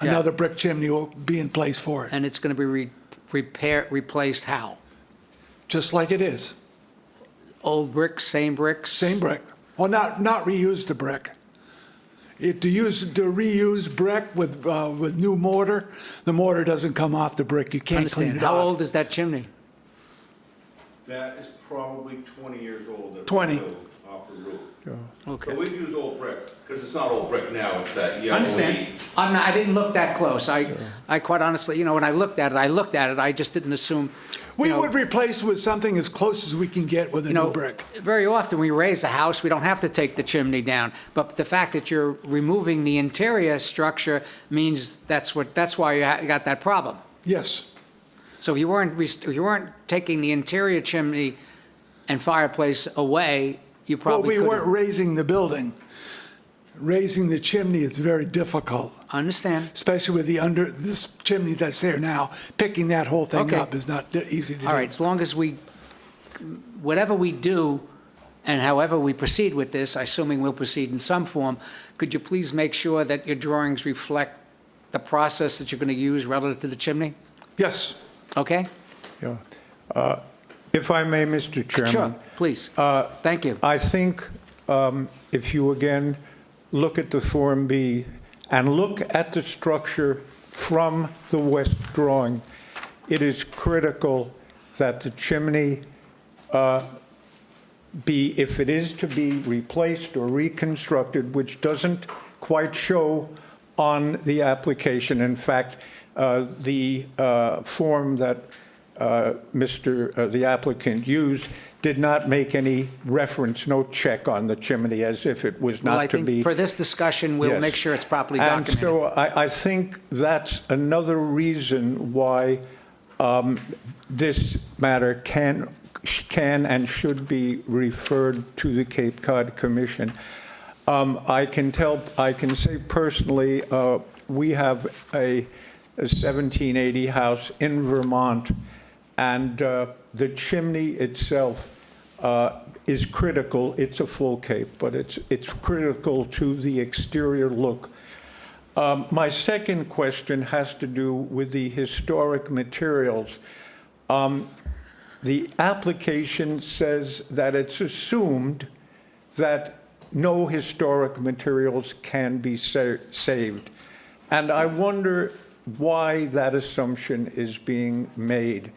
Yeah. Another brick chimney will be in place for it, And it's going to be replaced how? just like it is. Old bricks, same bricks? Same brick. Well, not reuse the brick. To reuse brick with new mortar, the mortar doesn't come off the brick. You can't clean Understand. it How off. old is that chimney? That is probably 20 years old. that we 20. built off the roof. Okay. But we've used old brick, because it's not old brick now, it's that yellow. Understand. I didn't look that close. I quite honestly, when I looked at it, I just didn't assume. We you know, would replace with something as close as we can get with a new brick. Very often we raise a house, we don't have to take the chimney down. But the fact that you're removing the interior structure means that's why you got that problem. Yes. So if you weren't taking the interior chimney and fireplace away, you Well, probably we could weren't raising the building. Raising the chimney is very difficult, understand. especially with this chimney that's there now. Picking that whole thing Okay. up is not easy to do. All right, as long as whatever we do and however we proceed with this, assuming we'll proceed in some form, could you please make sure that your drawings reflect the process that you're going to use relative to the chimney? Yes. Okay? Yeah. If I may, Mr. Chairman. Sure, please. Thank you. I think if you again look at the Form B and look at the structure from the west drawing, it is critical that the chimney if it is to be replaced or reconstructed, which doesn't quite show on the application. In fact, the form that the applicant used did not make any reference, no check on the chimney, as if it was Well, I not to think be. for this discussion, we'll Yes. make sure it's properly And documented. so I think that's another reason why this matter can and should be referred to the Cape Cod Commission. I can say personally, we have a 1780 house in Vermont, and the chimney itself is critical. It's a full cape, but it's critical to the exterior look. My second question has to do with the historic materials. The application says that it's assumed that no historic materials can be saved. And I wonder why that assumption is being made.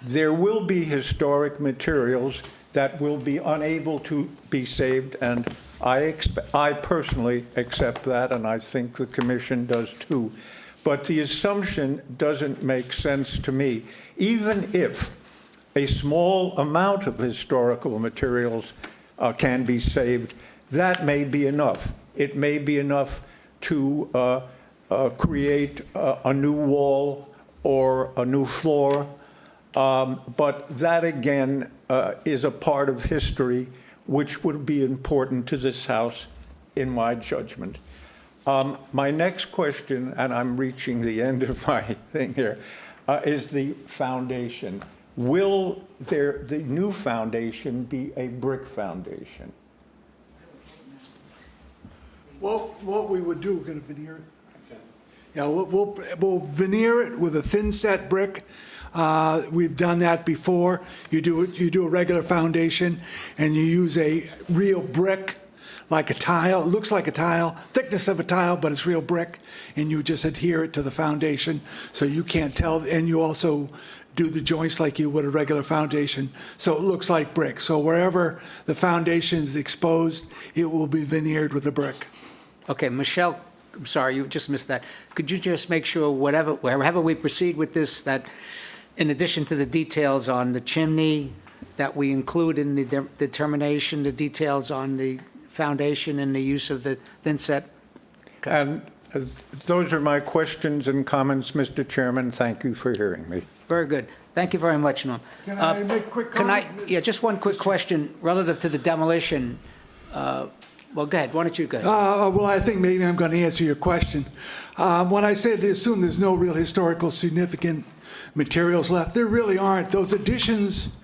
There will be historic materials that will be unable to be saved, and I personally accept that, and I think the commission does too. But the assumption doesn't make sense to me. Even if a small amount of historical materials can be saved, that may be enough. It may be enough to create a new wall or a new floor. But that, again, is a part of history which would be important to this house, in my judgment. My next question, and I'm reaching the end of my thing here, is the foundation. Will the new foundation be a brick foundation? What we would do, we're going to veneer it. Yeah, we'll veneer it with a thin set brick. We've done that before. You do a regular foundation, and you use a real brick, like a tile. It looks like a tile, thickness of a tile, but it's real brick, and you just adhere it to the foundation, so you can't tell. And you also do the joints like you would a regular foundation, so it looks like brick. So wherever the foundation is exposed, it will be veneered with a brick. Okay, Michelle, I'm sorry, you just missed that. Could you just make sure wherever we proceed with this, that in addition to the details on the chimney, that we include in the determination, the details on the foundation and the use of the thin set? And those are my questions and comments, Mr. Chairman. Thank you for hearing me. Very good. Thank you very much, Norm. Can I make a quick Can I, comment? yeah, just one quick question relative to the demolition. Well, go ahead. Why don't you go ahead? Well, I think maybe I'm going to answer your question. When I said to assume there's no real historical significant materials left, there really aren't. Those additions,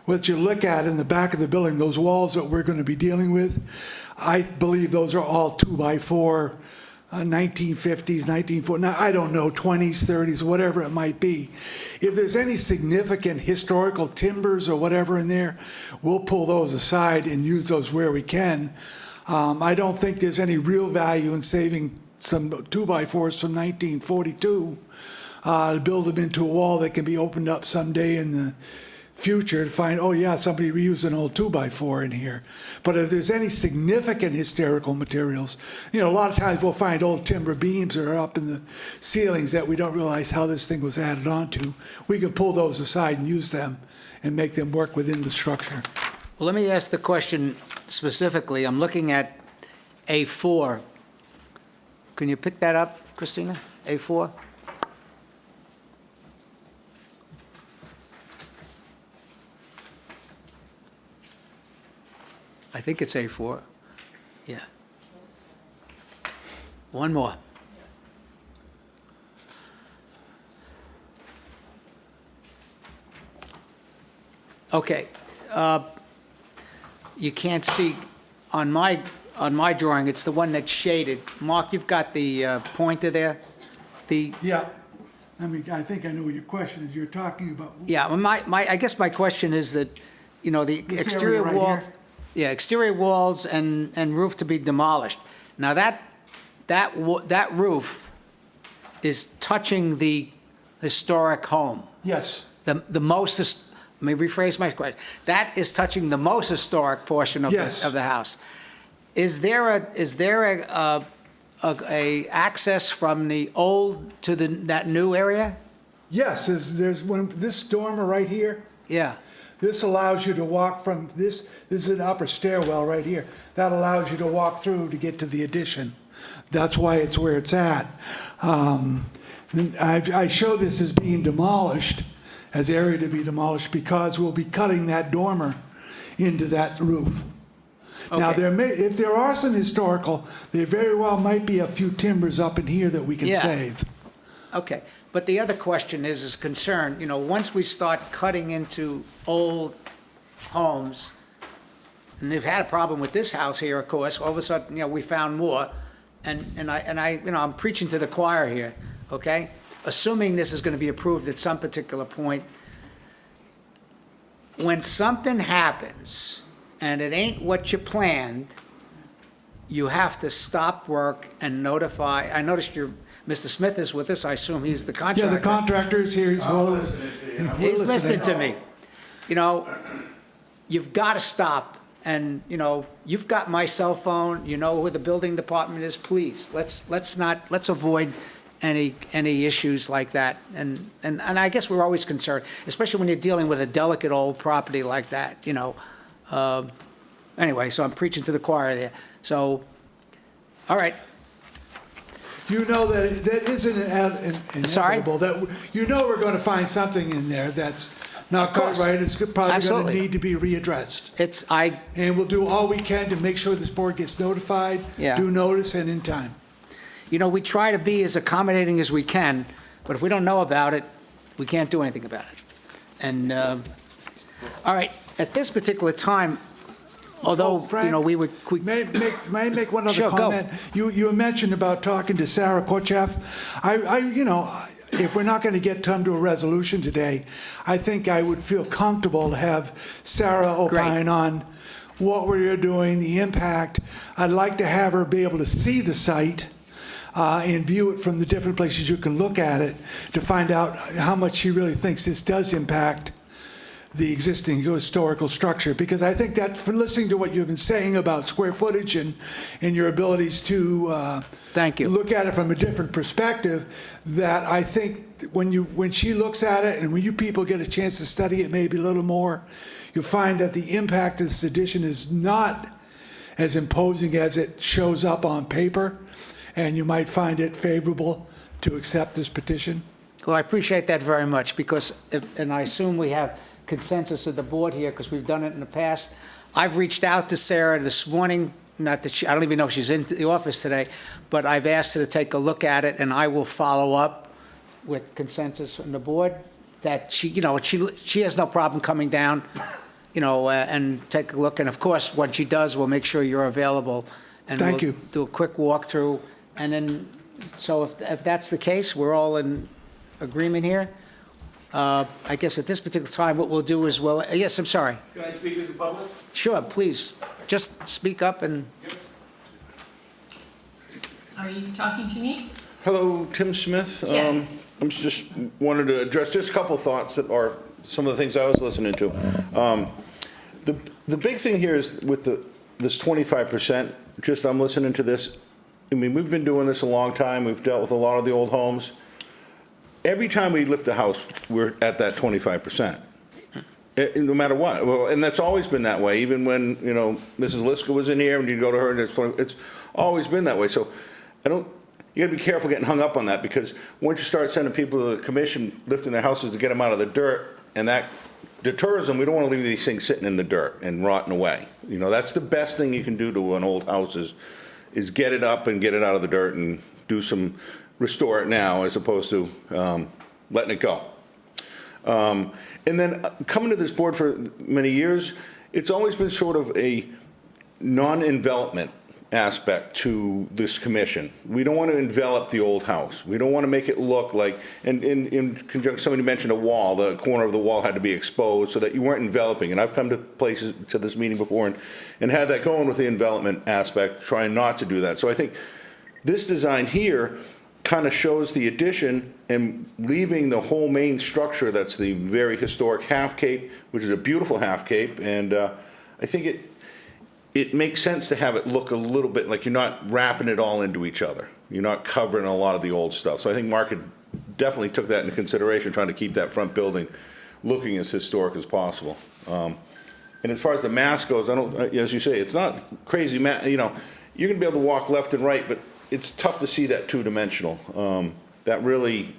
what you look at in the back of the building, those walls that we're going to be dealing with, I believe those are all 2x4, 1950s, 1940s, now, I don't know, 20s, 30s, whatever it might be. If there's any significant historical timbers or whatever in there, we'll pull those aside and use those where we can. I don't think there's any real value in saving some 2x4s from 1942 to build them into a wall that can be opened up someday in the future to find, oh yeah, somebody reused an old 2x4 in here. But if there's any significant historical materials, a lot of times we'll find old timber beams that are up in the ceilings that we don't realize how this thing was added onto. We can pull those aside and use them and make them work within the structure. Well, let me ask the question specifically. I'm looking at A4. Can you pick that up, Christina? A4? I think it's A4. Yeah. One more. Okay. You can't see on my drawing, it's the one that's shaded. Mark, you've got the pointer there? Yeah. I think I know what your question is. You're talking about. Yeah, well, I guess my question is that, the This exterior area right walls. here? Yeah, exterior walls and roof to be demolished. Now, that roof is touching the historic home. Yes. The most, let me rephrase my question. That is touching the most historic portion of Yes. the house. Is there a access from the old to that new area? Yes, there's this dormer right here. Yeah. This allows you to walk from this is an upper stairwell right here. That allows you to walk through to get to the addition. That's why it's where it's at. I show this as being demolished, as area to be demolished, because we'll be cutting that dormer into that roof. Now, Okay. if there are some historical, there very well might be a few timbers up in here that we can Yeah. save. Okay, but the other question is concern, once we start cutting into old homes, and they've had a problem with this house here, of course, all of a sudden, we found more, and I'm preaching to the choir here, okay? Assuming this is going to be approved at some particular point, when something happens and it ain't what you planned, you have to stop work and notify. I noticed Mr. Smith is with us. I assume he's the Yeah, contractor. the contractor is here. He's listening to me. You've got to stop. And, you've got my cell phone. You know who the building department is. Please, let's avoid any issues like that. And I guess we're always concerned, especially when you're dealing with a delicate old property like that, Anyway, so I'm preaching to the choir there. So, all right. You know that isn't inevitable. Sorry? That we're going to find something in there that's not Of quite course. right. It's probably going to Absolutely. need to be readdressed. And we'll do all we can to make sure this board gets notified, Yeah. due notice, and in time. we try to be as accommodating as we can, but if we don't know about it, we can't do anything about it. And, all right, at this particular time, although, Frank, May I make one other Sure, go. comment? You mentioned about talking to Sarah Kochef. If we're not going to come to a resolution today, I think I would feel comfortable to have Sarah opine on what we're doing, the impact. I'd like to have her be able to see the site and view it from the different places you can look at it to find out how much she really thinks this does impact the existing historical structure. Because I think that, for listening to what you've been saying about square footage and your abilities to Thank you. look at it from a different perspective, that I think when she looks at it and when you people get a chance to study it maybe a little more, you'll find that the impact of this addition is not as imposing as it shows up on paper, and you might find it favorable to accept this petition. Well, I appreciate that very much, because, and I assume we have consensus of the board here, because we've done it in the past. I've reached out to Sarah this morning, not that I don't even know if she's in the office today, but I've asked her to take a look at it, and I will follow up with consensus from the board that she has no problem coming down, and take a look. And of course, when she does, we'll make sure you're available. And Thank you. do a quick walkthrough. And then, so if that's the case, we're all in agreement here. I guess at this particular time, what we'll do is yes, I'm sorry. Can I speak as a public? Sure, please. Just speak up and, Are you talking to me? Hello, Tim Smith. Yeah. I'm just wanted to address just a couple thoughts that are some of the things I was listening to. The big thing here is with this 25%, just I'm listening to this. I mean, we've been doing this a long time. We've dealt with a lot of the old homes. Every time we lift a house, we're at that 25%. No matter what. Well, and that's always been that way. Even when, Mrs. Liska was in here and you go to her and it's always been that way. So you gotta be careful getting hung up on that, because once you start sending people to the commission, lifting their houses to get them out of the dirt, and that deters them, we don't wanna leave these things sitting in the dirt and rotting away. That's the best thing you can do to an old house is get it up and get it out of the dirt and restore it now, as opposed to letting it go. And then coming to this board for many years, it's always been sort of a non-envelopment aspect to this commission. We don't want to envelop the old house. We don't want to make it look like, and in conjunction, somebody mentioned a wall, the corner of the wall had to be exposed so that you weren't enveloping. And I've come to this meeting before and had that going with the envelopment aspect, trying not to do that. So I think this design here kind of shows the addition and leaving the whole main structure that's the very historic half cape, which is a beautiful half cape, and I think it makes sense to have it look a little bit like you're not wrapping it all into each other. You're not covering a lot of the old stuff. So I think Mark had definitely took that into consideration, trying to keep that front building looking as historic as possible. And as far as the mass goes, as you say, it's not crazy. You're going to be able to walk left and right, but it's tough to see that two-dimensional. That really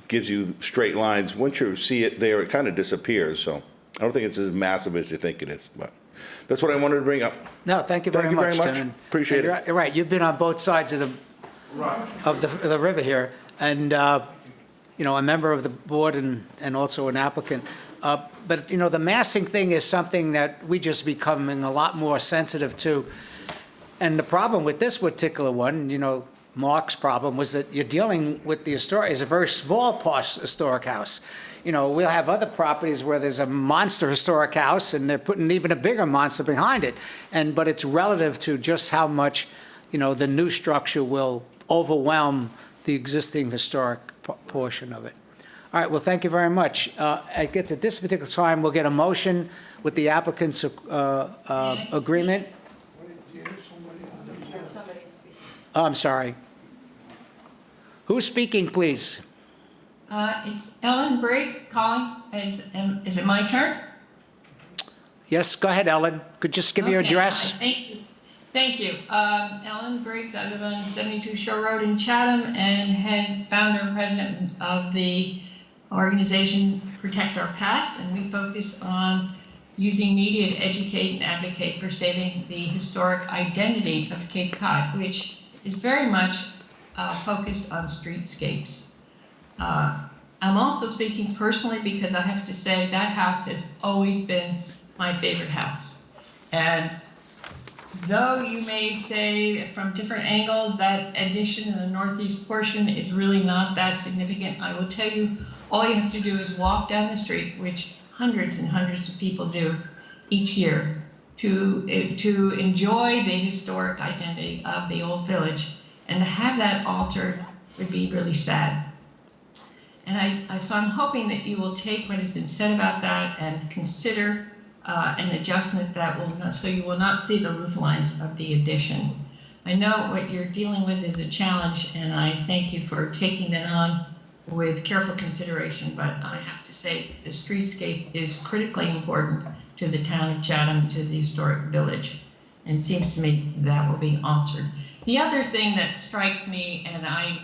gives you straight lines. Once you see it there, it kind of disappears. So I don't think it's as massive as you think it is, but that's what I wanted to bring up. no, thank you very much, Tim. Appreciate it. You're right, you've been on both sides of the river here, and, a member of the board and also an applicant. But, the massing thing is something that we just becoming a lot more sensitive to. And the problem with this particular one, Mark's problem was that you're dealing with the historic, it's a very small historic house. We'll have other properties where there's a monster historic house and they're putting even a bigger monster behind it. But it's relative to just how much, the new structure will overwhelm the existing historic portion of it. All right, well, thank you very much. I guess at this particular time, we'll get a motion with the applicant's agreement. Oh, I'm sorry. Who's speaking, please? It's Ellen Briggs calling. Is it my turn? Yes, go ahead, Ellen. Could you just give your address? Thank you. Thank you. Ellen Briggs, I live on 72 Shore Road in Chatham, and founder and president of the organization Protect Our Past, and we focus on using media to educate and advocate for saving the historic identity of Cape Cod, which is very much focused on streetscapes. I'm also speaking personally because I have to say that house has always been my favorite house. And though you may say from different angles that addition in the northeast portion is really not that significant, I will tell you, all you have to do is walk down the street, which hundreds and hundreds of people do each year, to enjoy the historic identity of the old village. And to have that altered would be really sad. And so I'm hoping that you will take what has been said about that and consider an adjustment that will not, so you will not see the roof lines of the addition. I know what you're dealing with is a challenge, and I thank you for taking that on with careful consideration, but I have to say the streetscape is critically important to the town of Chatham, to the historic village, and it seems to me that will be altered. The other thing that strikes me, and I'm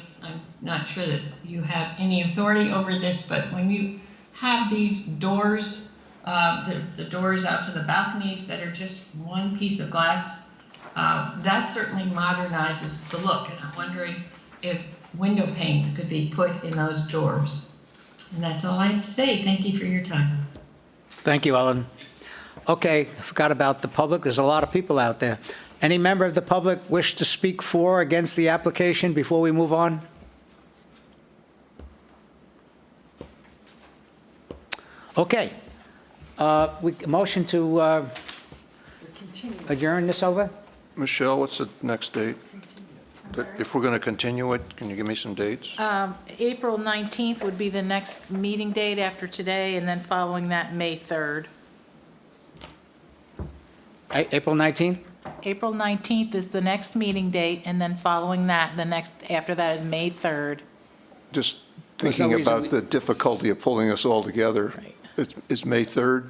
not sure that you have any authority over this, but when you have these doors, the doors out to the balconies that are just one piece of glass, that certainly modernizes the look. And I'm wondering if window panes could be put in those doors. And that's all I have to say. Thank you for your time. Thank you, Ellen. Okay, I forgot about the public. There's a lot of people out there. Any member of the public wish to speak for or against the application before we move on? Okay. Motion to adjourn this over? Michelle, what's the next date? If we're going to continue it, can you give me some dates? April 19th would be the next meeting date after today, and then following that, May 3rd. April 19th? April 19th is the next meeting date, and then following that, after that is May 3rd. Just There's no thinking reason about the difficulty of pulling us all together. Is May 3rd?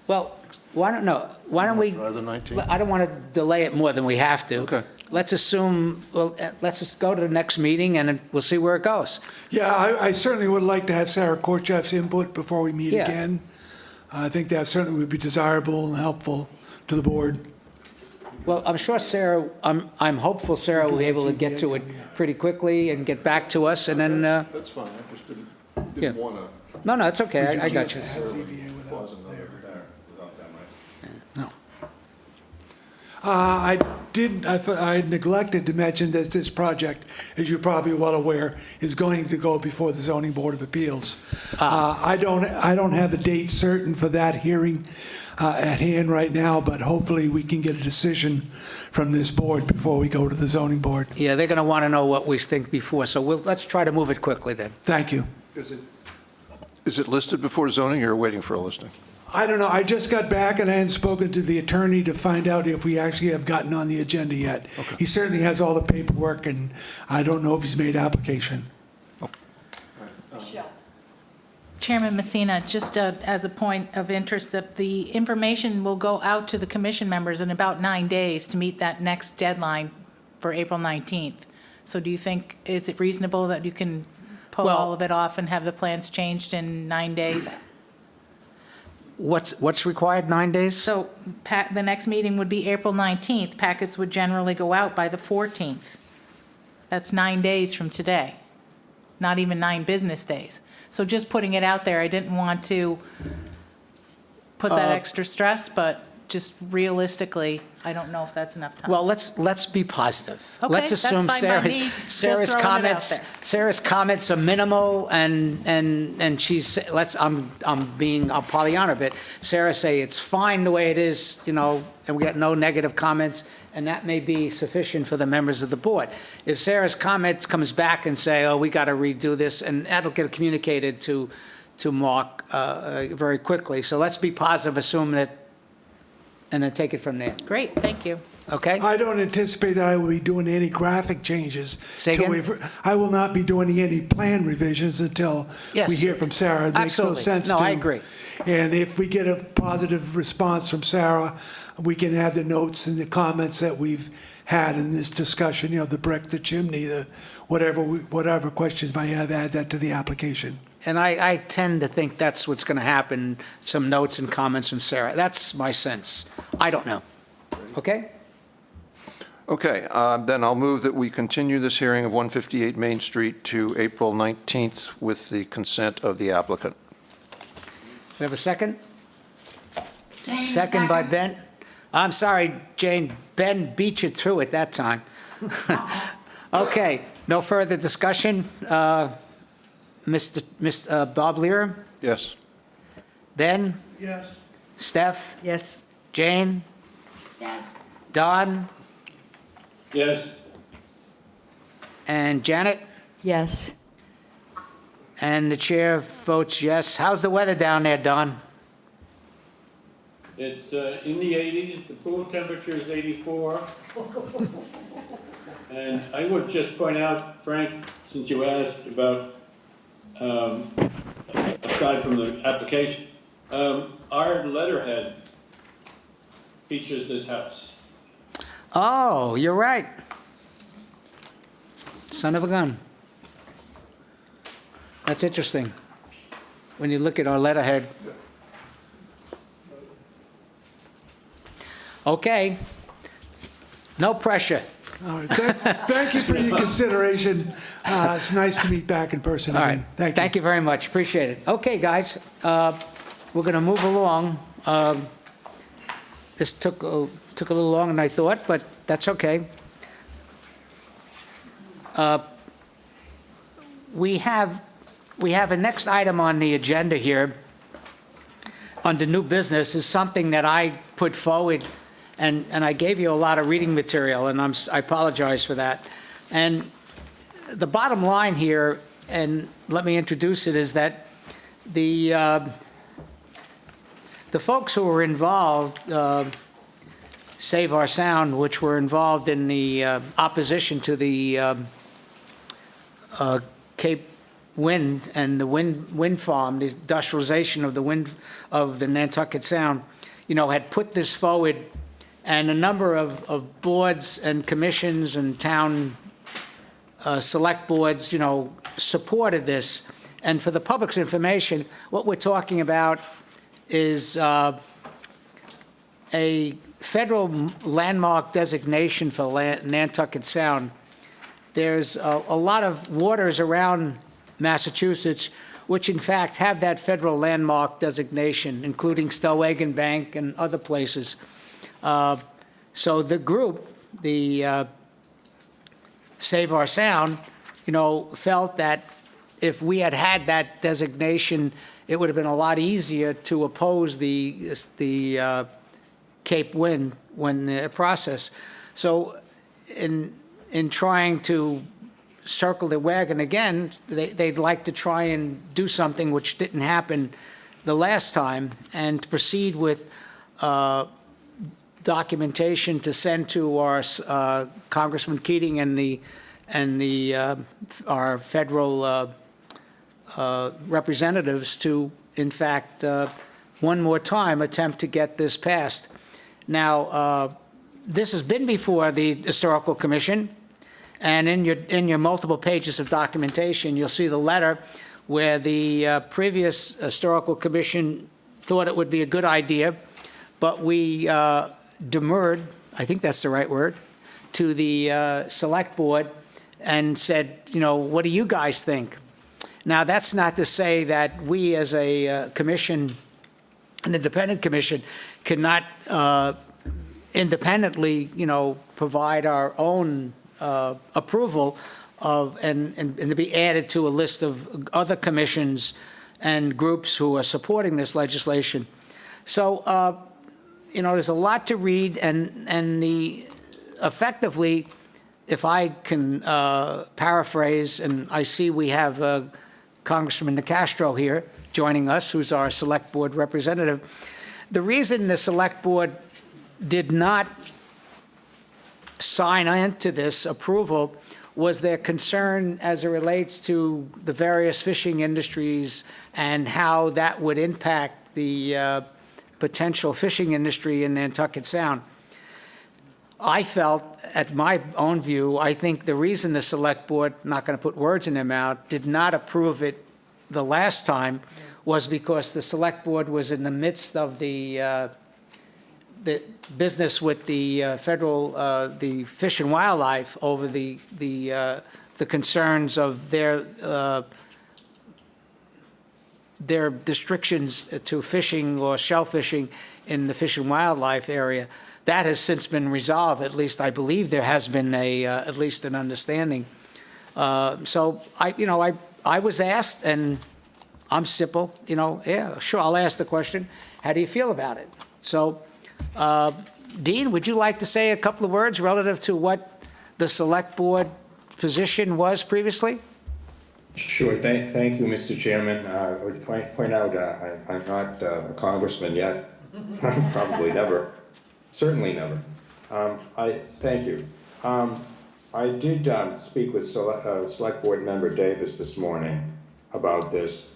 Well, why don't we, Rather 19th? I don't want to delay it more than we have to. Okay. Let's assume, let's just go to the next meeting and then we'll see where it goes. Yeah, I certainly would like to have Sarah Korcheff's input before we meet Yeah. again. I think that certainly would be desirable and helpful to the board. Well, I'm sure Sarah, I'm hopeful Sarah will be able to get to it pretty quickly and get back to us, and then, That's fine, I just Yeah. didn't want to no, it's okay, I got you. cause another without them, right? No. I neglected to mention that this project, as you're probably well aware, is going to go before the Zoning Board of Appeals. I don't have a date certain for that hearing at hand right now, but hopefully we can get a decision from this board before we go to the Zoning Board. Yeah, they're going to want to know what we think before, so let's try to move it quickly then. Thank you. Is it listed before zoning, or waiting for a listing? I don't know, I just got back and I hadn't spoken to the attorney to find out if we actually have gotten on the agenda yet. Okay. He certainly has all the paperwork, and I don't know if he's made application. Chairman Messina, just as a point of interest, that the information will go out to the commission members in about 9 days to meet that next deadline for April 19th. So do you think, is it reasonable that you can pull Well- all of it off and have the plans changed in 9 days? What's required, 9 days? So the next meeting would be April 19th. Packets would generally go out by the 14th. That's 9 days from today, not even 9 business days. So just putting it out there, I didn't want to put that extra stress, but just realistically, I don't know if that's enough time. Well, let's be positive. Okay, Let's that's assume fine by me. Just throwing it out there. Sarah's comments are minimal, and she's, I'm being a Pollyanna a bit. Sarah say it's fine the way it is, and we get no negative comments, and that may be sufficient for the members of the board. If Sarah's comments comes back and say, oh, we got to redo this, and that'll get communicated to Mark very quickly. So let's be positive, assume that, and then take it from there. Great, thank you. Okay? I don't anticipate that I will be doing any graphic changes. Say again? I will not be doing any plan revisions until Yes. we hear from Sarah. It makes no Absolutely. sense No, to. I agree. And if we get a positive response from Sarah, we can have the notes and the comments that we've had in this discussion, the brick, the chimney, the whatever questions might have, add that to the application. And I tend to think that's what's going to happen, some notes and comments from Sarah. That's my sense. I don't know. Okay? Okay, then I'll move that we continue this hearing of 158 Main Street to April 19th with the consent of the applicant. We have a second? Jane, Second by Ben. I'm sorry, Jane, Ben beat you through it that time. Okay, no further discussion. Mr. Bob Lear? Yes. Ben? Yes. Steph? Yes, Jane? Yes, Don? Yes, And Janet? Yes. And the chair votes yes. How's the weather down there, Don? it's in the 80s, the pool temperature is 84. And I would just point out, Frank, since you asked about, aside from the application, our letterhead features this house. Oh, you're right. Son of a gun. That's interesting. When you look at our letterhead. Okay. No pressure. All right, thank you for your consideration. It's nice to meet back in person All right. again. Thank you. Thank you very much. Appreciate it. Okay, guys, we're going to move along. This took a little longer than I thought, but that's okay. We have a next item on the agenda here under new business is something that I put forward, and I gave you a lot of reading material, and I apologize for that. And the bottom line here, and let me introduce it, is that the folks who were involved, Save Our Sound, which were involved in the opposition to the Cape Wind and the wind farm, the industrialization of the Nantucket Sound, had put this forward, and a number of boards and commissions and town select boards, supported this. And for the public's information, what we're talking about is a federal landmark designation for Nantucket Sound. There's a lot of waters around Massachusetts which in fact have that federal landmark designation, including Stellwagen Bank and other places. So the group, the Save Our Sound, felt that if we had had that designation, it would have been a lot easier to oppose the Cape Wind when the process. So in trying to circle the wagon again, they'd like to try and do something which didn't happen the last time, and to proceed with documentation to send to our Congressman Keating and our federal representatives to, in fact, one more time attempt to get this passed. Now, this has been before the Historical Commission, and in your multiple pages of documentation, you'll see the letter where the previous Historical Commission thought it would be a good idea, but we demurred, I think that's the right word, to the Select Board and said, what do you guys think? Now, that's not to say that we as a commission, an independent commission, cannot independently, provide our own approval of and to be added to a list of other commissions and groups who are supporting this legislation. So, there's a lot to read, and effectively, if I can paraphrase, and I see we have Congressman Nicastro here joining us, who's our Select Board representative. The reason the Select Board did not sign into this approval was their concern as it relates to the various fishing industries and how that would impact the potential fishing industry in Nantucket Sound. I felt, at my own view, I think the reason the Select Board, not going to put words in their mouth, did not approve it the last time was because the Select Board was in the midst of the the business with the federal, the Fish and Wildlife over the concerns of their restrictions to fishing or shellfishing in the Fish and Wildlife area. That has since been resolved, at least I believe there has been at least an understanding. So I was asked, and I'm simple, yeah, sure, I'll ask the question, how do you feel about it? So, Dean, would you like to say a couple of words relative to what the Select Board position was previously? Sure. Thank you, Mr. Chairman. I would point out I'm not a congressman yet. Probably never. Certainly never. I thank you. I did speak with Select Board Member Davis this morning about this,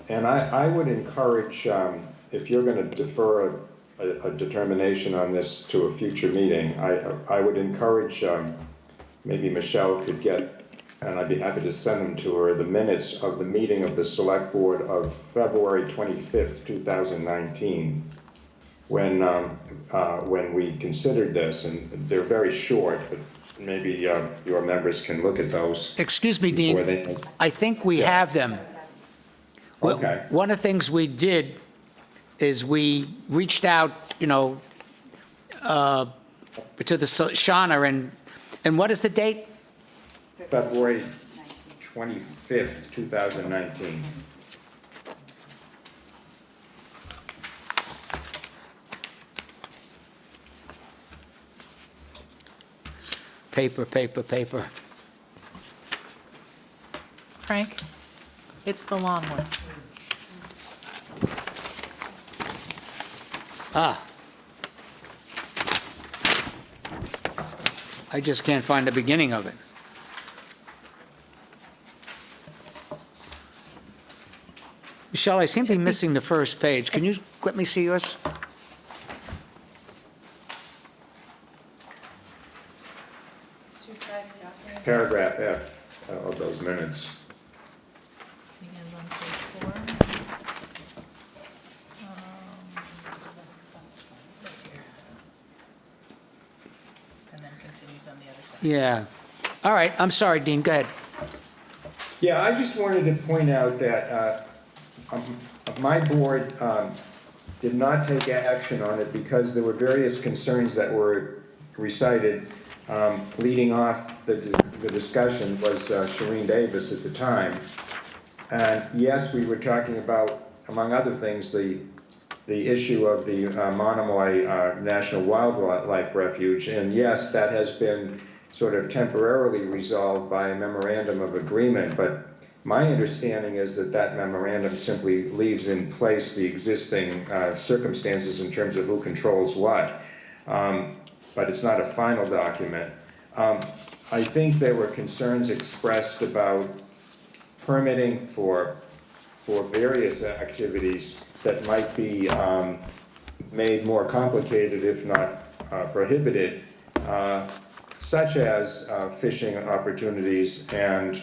and I would encourage, if you're going to defer a determination on this to a future meeting, I would encourage maybe Michelle could get, and I'd be happy to send them to her, the minutes of the meeting of the Select Board of February 25th, 2019, when we considered this, and they're very short, but maybe your members can look at those. Excuse me, Dean, I think we have them. Okay. One of the things we did is we reached out, to the Shauna, and what is the date? February 25th, 2019. Paper. Frank, it's the long one. I just can't find the beginning of it. Michelle, I seem to be missing the first page. Can you let me see yours? Paragraph F of those minutes. Begins on page 4. Right here. And then continues on the other side. Yeah. All right, I'm sorry, Dean, go ahead. Yeah, I just wanted to point out that my board did not take action on it because there were various concerns that were recited. Leading off the discussion was Shireen Davis at the time. And yes, we were talking about, among other things, the issue of the Monomoy National Wildlife Refuge. And yes, that has been sort of temporarily resolved by a memorandum of agreement. But my understanding is that memorandum simply leaves in place the existing circumstances in terms of who controls what. But it's not a final document. I think there were concerns expressed about permitting for various activities that might be made more complicated, if not prohibited, such as fishing opportunities and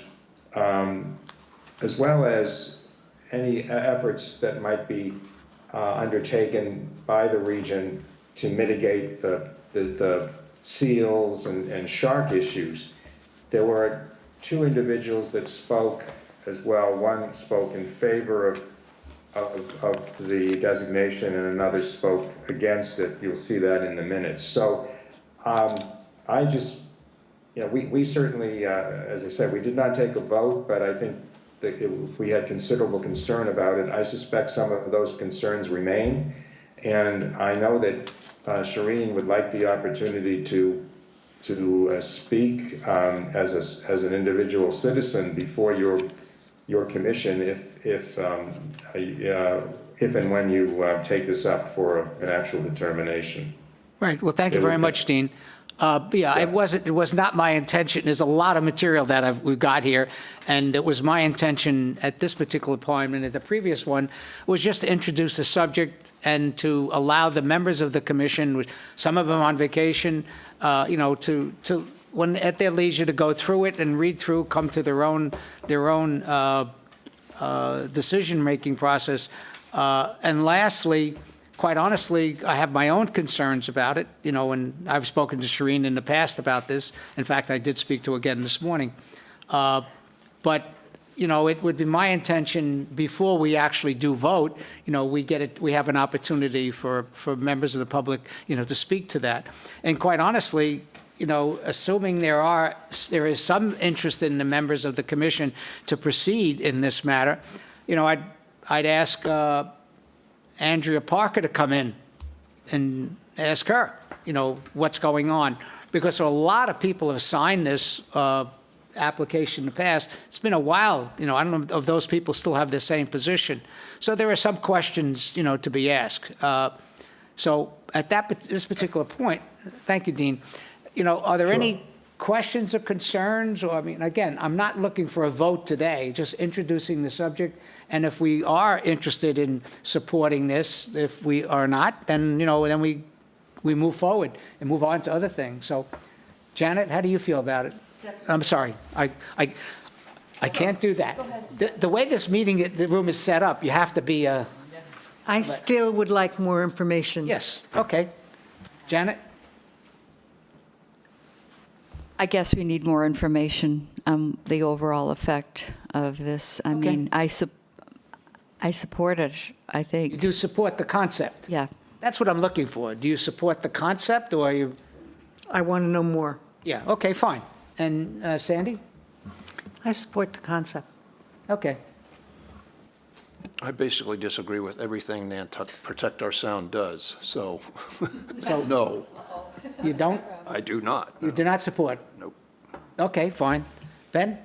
as well as any efforts that might be undertaken by the region to mitigate the seals and shark issues. There were two individuals that spoke as well. One spoke in favor of the designation and another spoke against it. You'll see that in the minutes. So I just, we certainly, as I said, we did not take a vote, but I think that we had considerable concern about it. I suspect some of those concerns remain. And I know that Shireen would like the opportunity to speak as an individual citizen before your commission if and when you take this up for an actual determination. Right, well, thank you very much, Dean. It was not my intention. There's a lot of material that we've got here, and it was my intention at this particular point and at the previous one was just to introduce the subject and to allow the members of the commission, some of them on vacation, to when at their leisure to go through it and read through, come to their own decision-making process. And lastly, quite honestly, I have my own concerns about it, and I've spoken to Shireen in the past about this. In fact, I did speak to her again this morning. But, it would be my intention, before we actually do vote, we have an opportunity for members of the public, to speak to that. And quite honestly, assuming there is some interest in the members of the commission to proceed in this matter, I'd ask Andrea Parker to come in and ask her, what's going on. Because a lot of people have signed this application in the past. It's been a while, I don't know if those people still have the same position. So there are some questions, to be asked. So at this particular point, thank you, Dean. Are there any questions or concerns? Or, again, I'm not looking for a vote today, just introducing the subject. And if we are interested in supporting this, if we are not, then, then we move forward and move on to other things. So, Janet, how do you feel about it? I'm sorry, I can't do that. The way this the room is set up, you have to be a... I still would like more information. Yes, okay. Janet? I guess we need more information on the overall effect of this. I mean, I support it, I think. You do support the concept? Yeah. That's what I'm looking for. Do you support the concept, or are you... I want to know more. Yeah, okay, fine. And Sandy? I support the concept. Okay. I basically disagree with everything Protect Our Sound does, so no, You don't? I do not. You do not support? Nope. Okay, fine. Ben?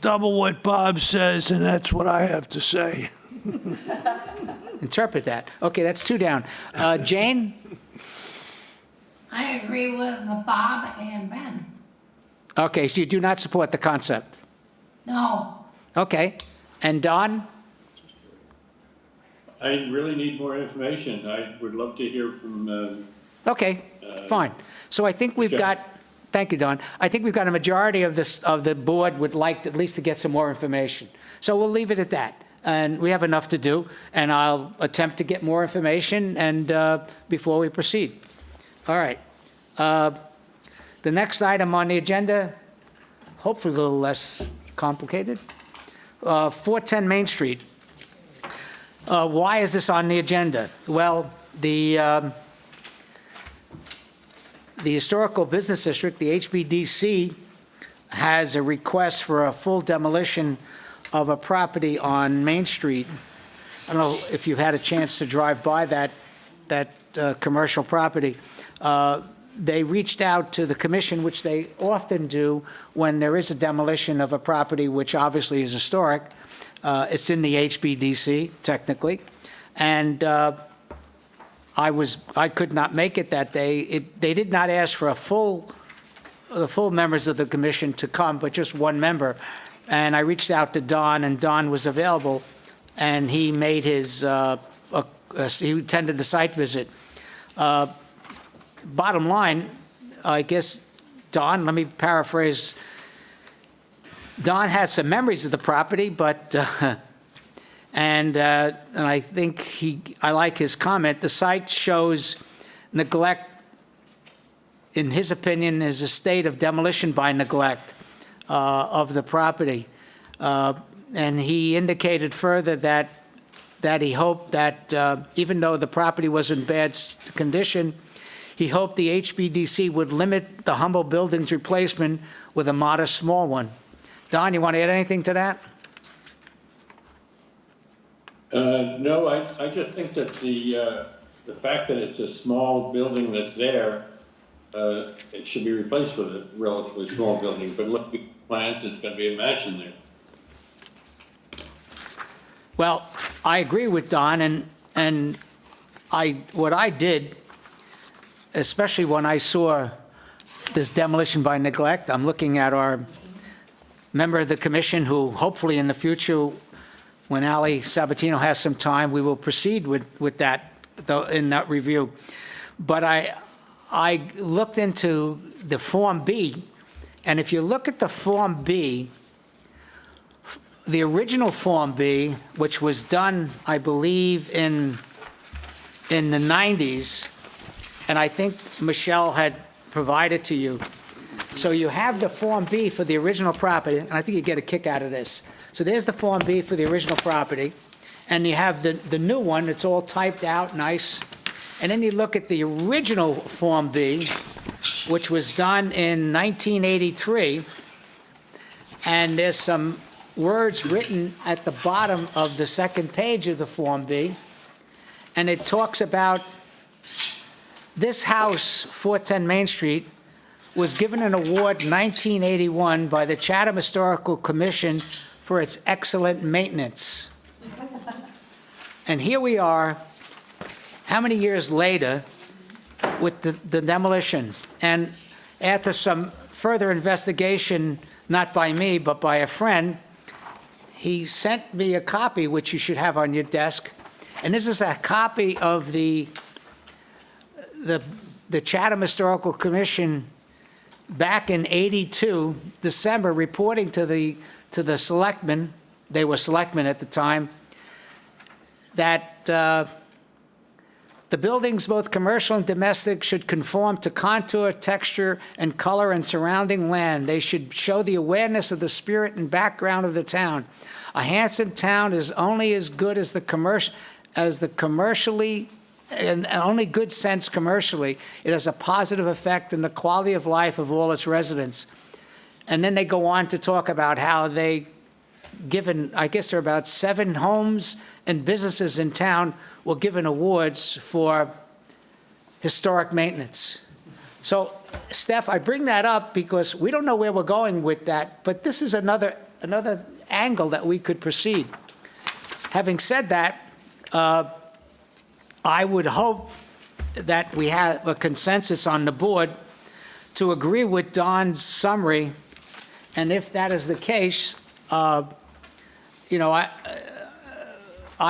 Double what Bob says, and that's what I have to say. Interpret that. Okay, that's 2 down. Jane? I agree with Bob and Ben. Okay, so you do not support the concept? No, Okay. And Don? I really need more information. I would love to hear from, Okay, fine. So I think we've Sure. got, thank you, Don. I think we've got a majority of the board would like at least to get some more information. So we'll leave it at that. And we have enough to do, and I'll attempt to get more information and before we proceed. All right. The next item on the agenda, hopefully a little less complicated. 410 Main Street. Why is this on the agenda? Well, the Historical Business District, the HBDC, has a request for a full demolition of a property on Main Street. I don't know if you've had a chance to drive by that commercial property. They reached out to the commission, which they often do when there is a demolition of a property which obviously is historic. It's in the HBDC, technically. And I could not make it that day. They did not ask for the full members of the commission to come, but just one member. And I reached out to Don, and Don was available, and he made his, he attended the site visit. Bottom line, I guess, Don, let me paraphrase. Don had some memories of the property, but, and I think I like his comment. The site shows neglect, in his opinion, is a state of demolition by neglect of the property. And he indicated further that he hoped that even though the property was in bad condition, he hoped the HBDC would limit the humble building's replacement with a modest small one. Don, you want to add anything to that? no, I just think that the fact that it's a small building that's there, it should be replaced with a relatively small building, but look at the plans, it's going to be a mansion there. Well, I agree with Don, and what I did, especially when I saw this demolition by neglect, I'm looking at our member of the commission who hopefully in the future, when Ali Sabatino has some time, we will proceed with that in that review. But I looked into the Form B, and if you look at the Form B, the original Form B, which was done, I believe, in the 90s, and I think Michelle had provided to you. So you have the Form B for the original property, and I think you get a kick out of this. So there's the Form B for the original property, and you have the new one, it's all typed out, nice. And then you look at the original Form B, which was done in 1983, and there's some words written at the bottom of the second page of the Form B, and it talks about this house, 410 Main Street, was given an award in 1981 by the Chatham Historical Commission for its excellent maintenance. And here we are, how many years later, with the demolition? And after some further investigation, not by me, but by a friend, he sent me a copy, which you should have on your desk. And this is a copy of the Chatham Historical Commission back in '82, December, reporting to the selectmen, they were selectmen at the time, that the buildings, both commercial and domestic, should conform to contour, texture, and color and surrounding land. They should show the awareness of the spirit and background of the town. A handsome town is only as good as the commercially, and only good sense commercially. It has a positive effect on the quality of life of all its residents. And then they go on to talk about how they given, I guess there are about 7 homes and businesses in town were given awards for historic maintenance. So, Steph, I bring that up because we don't know where we're going with that, but this is another angle that we could proceed. Having said that, I would hope that we have a consensus on the board to agree with Don's summary, and if that is the case, I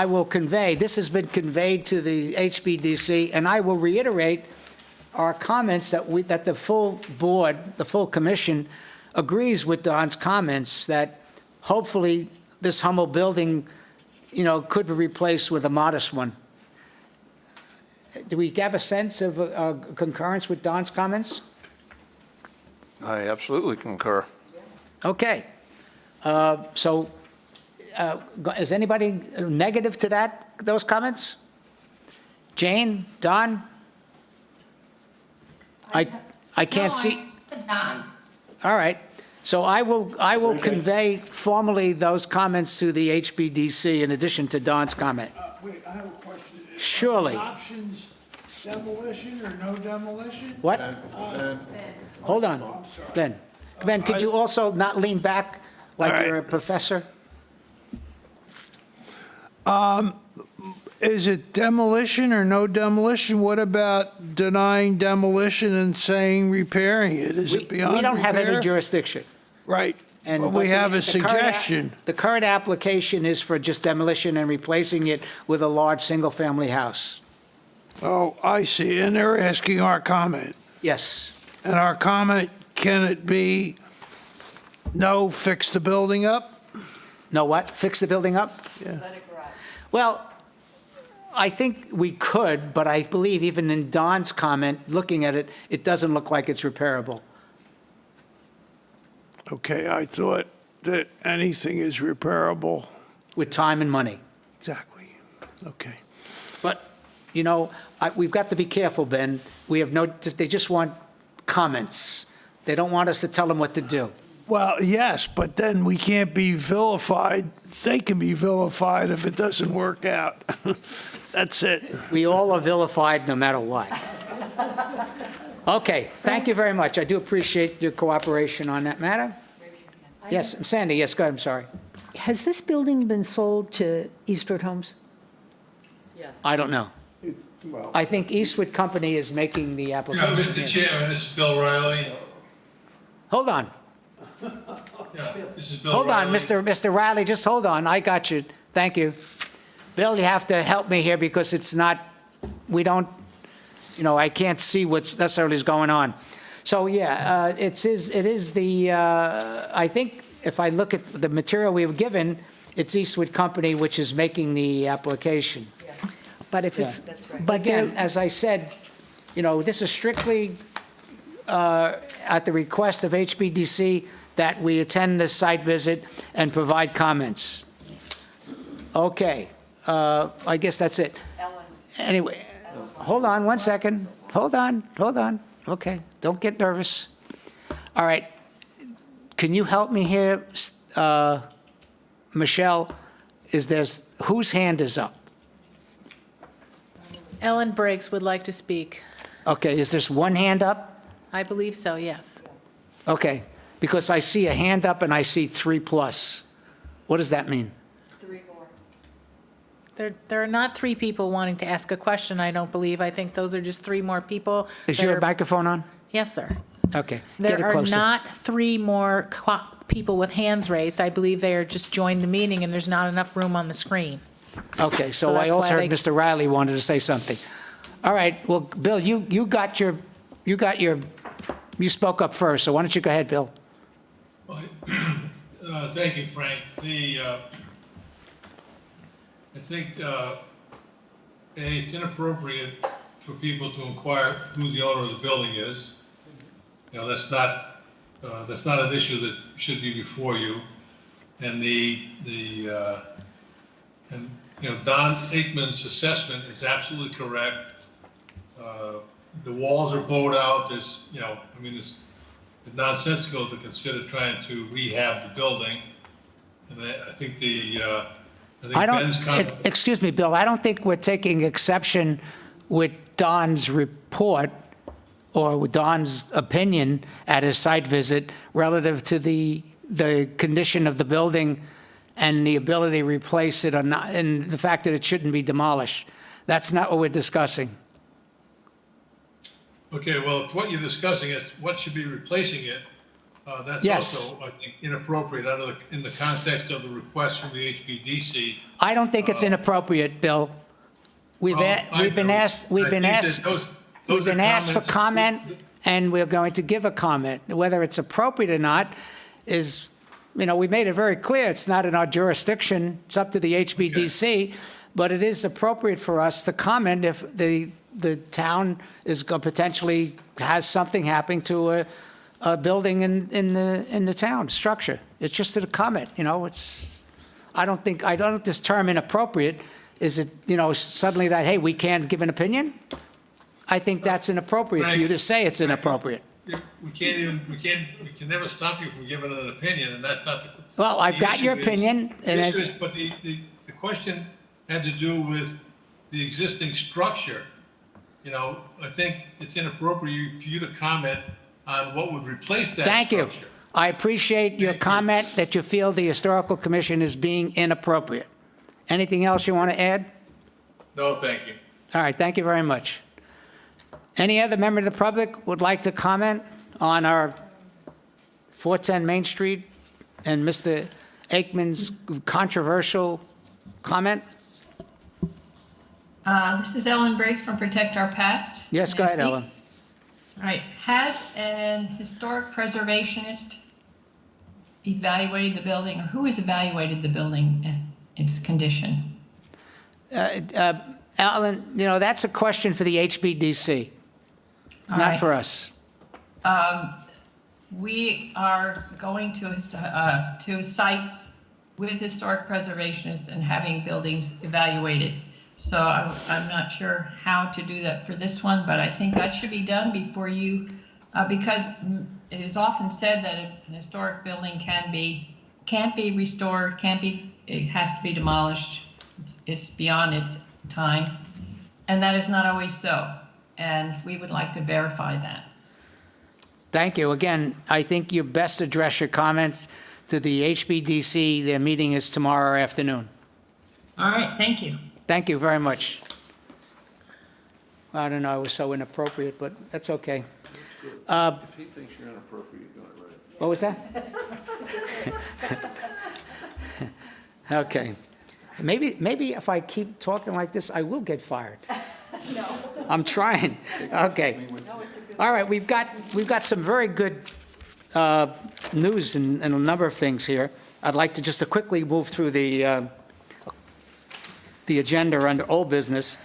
will convey, this has been conveyed to the HBDC, and I will reiterate our comments that the full board, the full commission, agrees with Don's comments, that hopefully this humble building, could be replaced with a modest one. Do we have a sense of concurrence with Don's comments? I absolutely concur. Okay. Is anybody negative to those comments? Jane, Don? I can't see. Don. All right. So I will convey formally those comments to the HBDC in addition to Don's comment. Wait, I have a question. Surely. Options, demolition or no demolition? What? Hold on, I'm sorry. Ben, could you also not lean back like All right. you're a professor? Is it demolition or no demolition? What about denying demolition and saying repairing it? Is it beyond We don't have any repair? jurisdiction. Right. And But we have a the current suggestion. The current application is for just demolition and replacing it with a large single-family house. Oh, I see. And they're asking our comment. Yes. And our comment, can it be, no, fix the building up? No what? Fix the building up? Yeah. Well, I think we could, but I believe even in Don's comment, looking at it, it doesn't look like it's repairable. Okay, I thought that anything is repairable. With time and money. Exactly. Okay. But, we've got to be careful, Ben. They just want comments. They don't want us to tell them what to do. Well, yes, but then we can't be vilified. They can be vilified if it doesn't work out. That's it. We all are vilified no matter what. Okay, thank you very much. I do appreciate your cooperation on that matter. Yes, Sandy, yes, go ahead, I'm sorry. Has this building been sold to Eastwood Homes? I don't know. I think Eastwood Company is making the Yeah, application. Mr. Chairman, this is Bill Riley. Hold on. Yeah, this is Bill Hold on, Riley. Mr. Riley, just hold on. I got you. Thank you. Bill, you have to help me here because it's not, we don't, I can't see what's necessarily is going on. So, yeah, it is the, I think if I look at the material we were given, it's Eastwood Company which is making the application. But if it's, But but again, there, as I said, this is strictly at the request of HBDC that we attend this site visit and provide comments. Okay, I guess that's it. Anyway, hold on one second. Hold on. Okay, don't get nervous. All right, can you help me here, Michelle? Whose hand is up? Ellen Briggs would like to speak. Okay, is there one hand up? I believe so, yes. Okay, because I see a hand up and I see 3+. What does that mean? There are not 3 people wanting to ask a question, I don't believe. I think those are just 3 more people. Is that your are- microphone on? Yes, sir. Okay, get There it are closer. not 3 more people with hands raised. I believe they are just joined the meeting and there's not enough room on the screen. Okay, so So I that's also why heard they- Mr. Riley wanted to say something. All right, well, Bill, you spoke up first, so why don't you go ahead, Bill? Thank you, Frank. I think, it's inappropriate for people to inquire who the owner of the building is. That's not an issue that should be before you. And Don Aikman's assessment is absolutely correct. The walls are bowed out. It's nonsensical to consider trying to rehab the building. And I think Ben's comment. Excuse me, Bill, I don't think we're taking exception with Don's report or with Don's opinion at his site visit relative to the condition of the building and the ability to replace it or not, and the fact that it shouldn't be demolished. That's not what we're discussing. Okay, well, if what you're discussing is what should be replacing it, that's Yes. also, I think, inappropriate in the context of the request from the HBDC. I don't think it's inappropriate, Bill. We've been asked for comment, and we're going to give a comment. Whether it's appropriate or not is, we made it very clear, it's not in our jurisdiction, it's up to the HBDC, but it is appropriate for us to comment if the town is potentially has something happening to a building in the town structure. It's just a comment, I don't think this term inappropriate. Is it, suddenly that, hey, we can't give an opinion? I think that's inappropriate for you to say it's inappropriate. We can never stop you from giving an opinion, and that's not the. Well, I've got your opinion, and But the question had to do with the existing structure. I think it's inappropriate for you to comment on what would replace that thank you. structure. I appreciate your comment that you feel the Historical Commission is being inappropriate. Anything else you want to add? No, thank you. All right, thank you very much. Any other member of the public would like to comment on our 410 Main Street and Mr. Aikman's controversial comment? This is Ellen Briggs from Protect Our Past. Yes, go May I ahead, speak? Ellen. All right, has an historic preservationist evaluated the building, or who has evaluated the building and its condition? Alan, that's a question for the HBDC. It's All not right. for us. We are going to sites with historic preservationists and having buildings evaluated. So I'm not sure how to do that for this one, but I think that should be done before you, because it is often said that an historic building can't be restored, it has to be demolished. It's beyond its time, and that is not always so. And we would like to verify that. Thank you. Again, I think you best address your comments to the HBDC. Their meeting is tomorrow afternoon. All right, thank you. Thank you very much. I don't know, I was so inappropriate, but that's okay. If he thinks you're inappropriate, you're doing it right. What was that? Okay. Maybe if I keep talking like this, I will get fired. No. I'm trying. Okay. All right, we've got some very good news and a number of things here. I'd like to just to quickly move through the agenda under old business.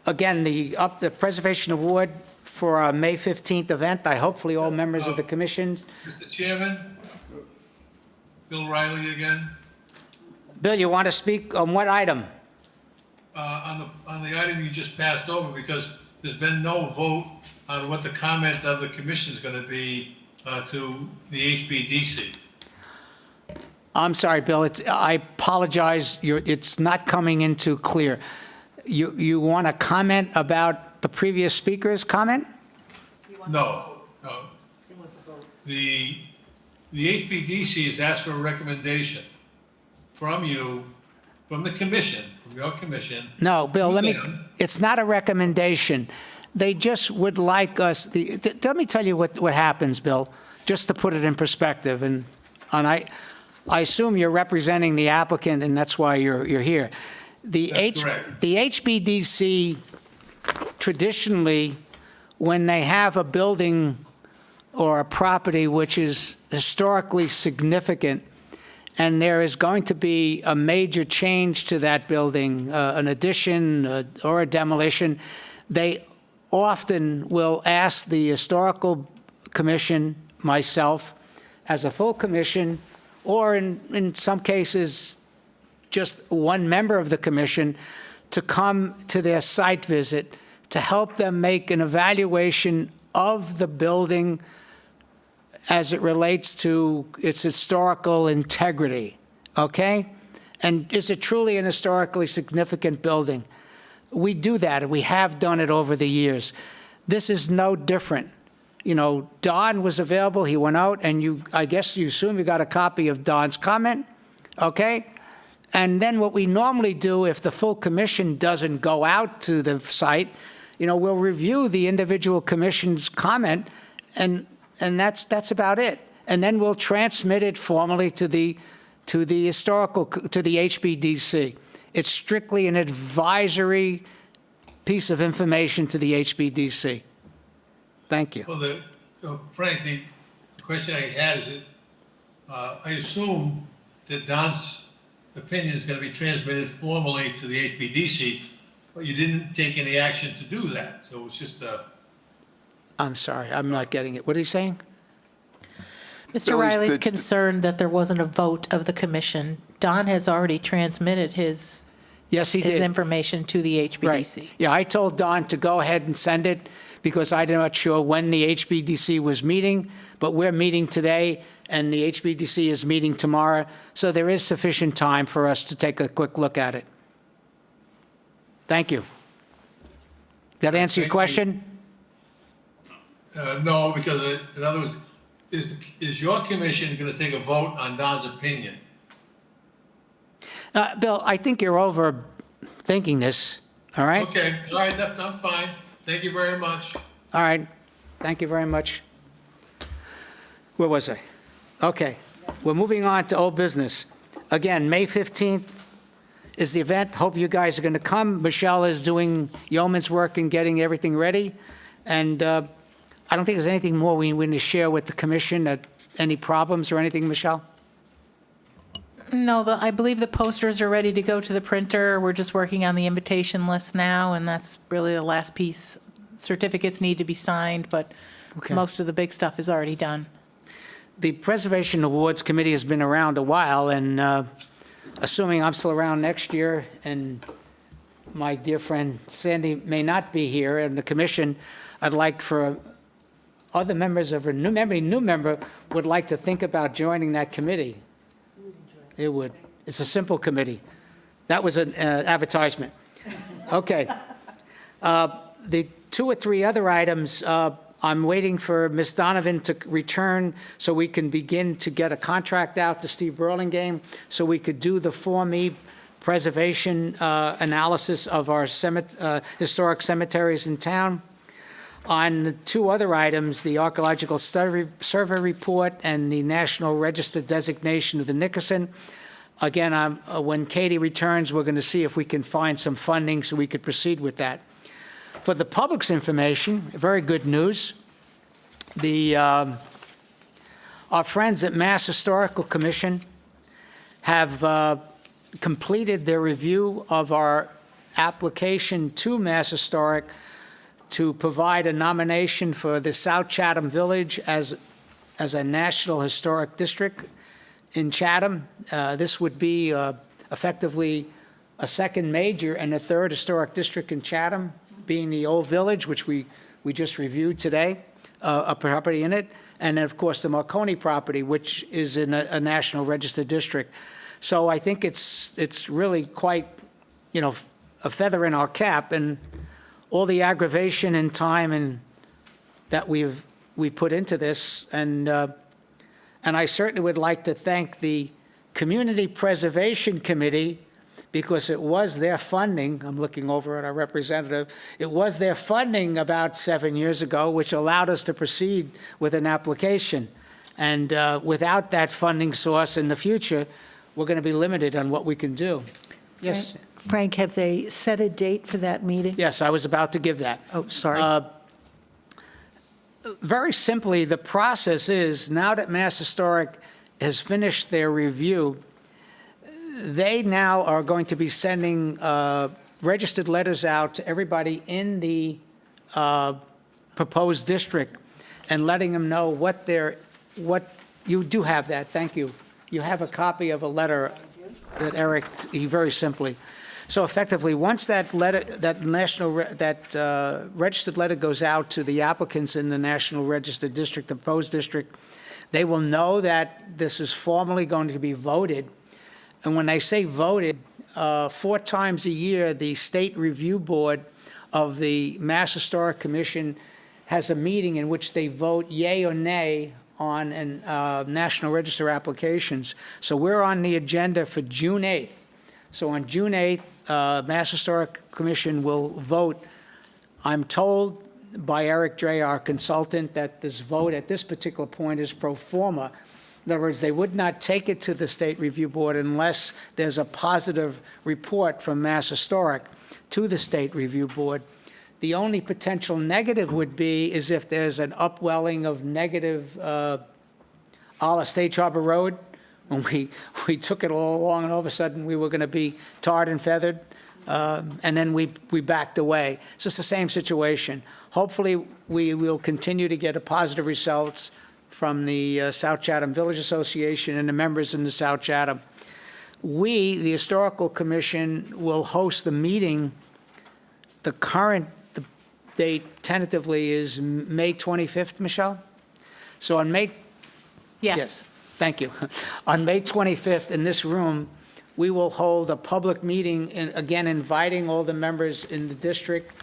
Again, the Preservation Award for our May 15th event. Hopefully all members of the commission. Mr. Chairman, Bill Riley again. Bill, you want to speak on what item? On the item you just passed over, because there's been no vote on what the comment of the commission is going to be to the HBDC. I'm sorry, Bill, I apologize, it's not coming in too clear. You want to comment about the previous speaker's comment? No. The HBDC has asked for a recommendation from you, from the commission, from your commission. No, Bill, to them. it's not a recommendation. They just would like us, let me tell you what happens, Bill, just to put it in perspective. And I assume you're representing the applicant, and that's why you're here. That's correct. The HBDC, traditionally, when they have a building or a property which is historically significant, and there is going to be a major change to that building, an addition or a demolition, they often will ask the Historical Commission, myself, as a full commission, or in some cases, just one member of the commission, to come to their site visit to help them make an evaluation of the building as it relates to its historical integrity, okay? And is it truly an historically significant building? We do that, and we have done it over the years. This is no different. You know, Don was available, he went out, and I guess you assume you got a copy of Don's comment, okay? And then what we normally do, if the full commission doesn't go out to the site, we'll review the individual commission's comment, and that's about it. And then we'll transmit it formally to the HBDC. It's strictly an advisory piece of information to the HBDC. Thank you. Well, Frank, the question I had is that I assume that Don's opinion is going to be transmitted formally to the HBDC, but you didn't take any action to do that. So it's just I'm sorry, I'm not getting it. What are you saying? Mr. Riley's concerned that there wasn't a vote of the commission. Don has already transmitted his Yes, he did. information to the HBDC. Right. Yeah, I told Don to go ahead and send it because I'm not sure when the HBDC was meeting, but we're meeting today and the HBDC is meeting tomorrow, so there is sufficient time for us to take a quick look at it. Thank you. That answer your question? no, because in other words, is your commission going to take a vote on Don's opinion? Bill, I think you're overthinking this, all right? Okay, all right, I'm fine. Thank you very much. All right, thank you very much. Where was I? Okay, we're moving on to old business. Again, May 15th is the event. Hope you guys are going to come. Michelle is doing yeoman's work in getting everything ready. And I don't think there's anything more we need to share with the commission. Any problems or anything, Michelle? No, I believe the posters are ready to go to the printer. We're just working on the invitation list now, and that's really the last piece. Certificates need to be signed, but Okay. most of the big stuff is already done. The Preservation Awards Committee has been around a while, and assuming I'm still around next year, and my dear friend Sandy may not be here, and the commission, I'd like for other members of a new member would like to think about joining that committee. It would. It's a simple committee. That was an advertisement. Okay. The two or three other items, I'm waiting for Ms. Donovan to return so we can begin to get a contract out to Steve Burlingame so we could do the Form E preservation analysis of our historic cemeteries in town. On the two other items, the Archaeological Survey Report and the National Register designation of the Nickerson, again, when Katie returns, we're going to see if we can find some funding so we could proceed with that. For the public's information, very good news. The Our friends at Mass Historical Commission have completed their review of our application to Mass Historic to provide a nomination for the South Chatham Village as a National Historic District in Chatham. This would be effectively a second major and a third historic district in Chatham, being the Old Village, which we just reviewed today, a property in it, and then, of course, the Marconi property, which is in a National Register District. So I think it's really quite, a feather in our cap, and all the aggravation and time and that we put into this, and I certainly would like to thank the Community Preservation Committee, because it was their funding. I'm looking over at our representative. It was their funding about 7 years ago, which allowed us to proceed with an application. And without that funding source in the future, we're going to be limited on what we can do. Yes. Frank, have they set a date for that meeting? Yes, I was about to give that. Oh, sorry. Very simply, the process is, now that Mass Historic has finished their review, they now are going to be sending registered letters out to everybody in the proposed district and letting them know what you do have that, thank you. You have a copy of a letter that Eric, he very simply. So effectively, once that letter, that registered letter goes out to the applicants in the National Register District, the proposed district, they will know that this is formally going to be voted. And when I say voted, 4 times a year, the State Review Board of the Mass Historic Commission has a meeting in which they vote yea or nay on National Register applications. So we're on the agenda for June 8th. So on June 8th, Mass Historic Commission will vote. I'm told by Eric Dre, our consultant, that this vote at this particular point is pro forma. In other words, they would not take it to the State Review Board unless there's a positive report from Mass Historic to the State Review Board. The only potential negative would be is if there's an upwelling of negative a la State Harbor Road, when we took it all along and all of a sudden we were going to be tarred and feathered, and then we backed away. So it's the same situation. Hopefully, we will continue to get a positive results from the South Chatham Village Association and the members in the South Chatham. We, the Historical Commission, will host the meeting. The date tentatively is May 25th, Michelle? So on May... Yes. Thank you. On May 25th, in this room, we will hold a public meeting, and again, inviting all the members in the district,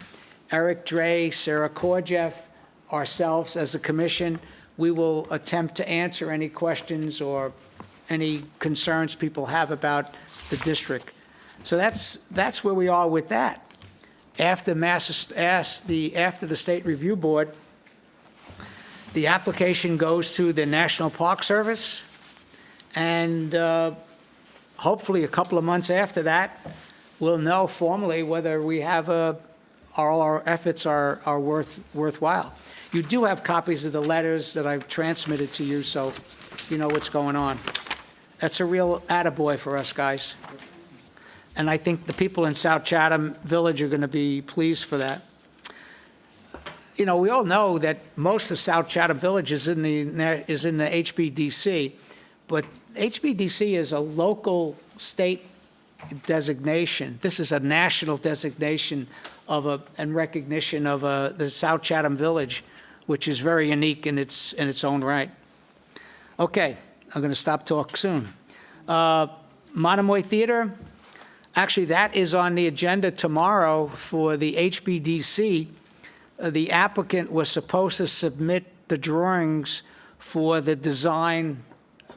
Eric Dre, Sarah Korjeff, ourselves as a commission. We will attempt to answer any questions or any concerns people have about the district. So that's where we are with that. After the State Review Board, the application goes to the National Park Service, and hopefully a couple of months after that, we'll know formally whether we have all our efforts are worthwhile. You do have copies of the letters that I've transmitted to you, so you know what's going on. That's a real attaboy for us, guys. And I think the people in South Chatham Village are going to be pleased for that. You know, we all know that most of South Chatham Village is in the HBDC, but HBDC is a local state designation. This is a national designation and recognition of the South Chatham Village, which is very unique in its own right. Okay, I'm going to stop talk soon. Monomoy Theater, actually that is on the agenda tomorrow for the HBDC. The applicant was supposed to submit the drawings for the design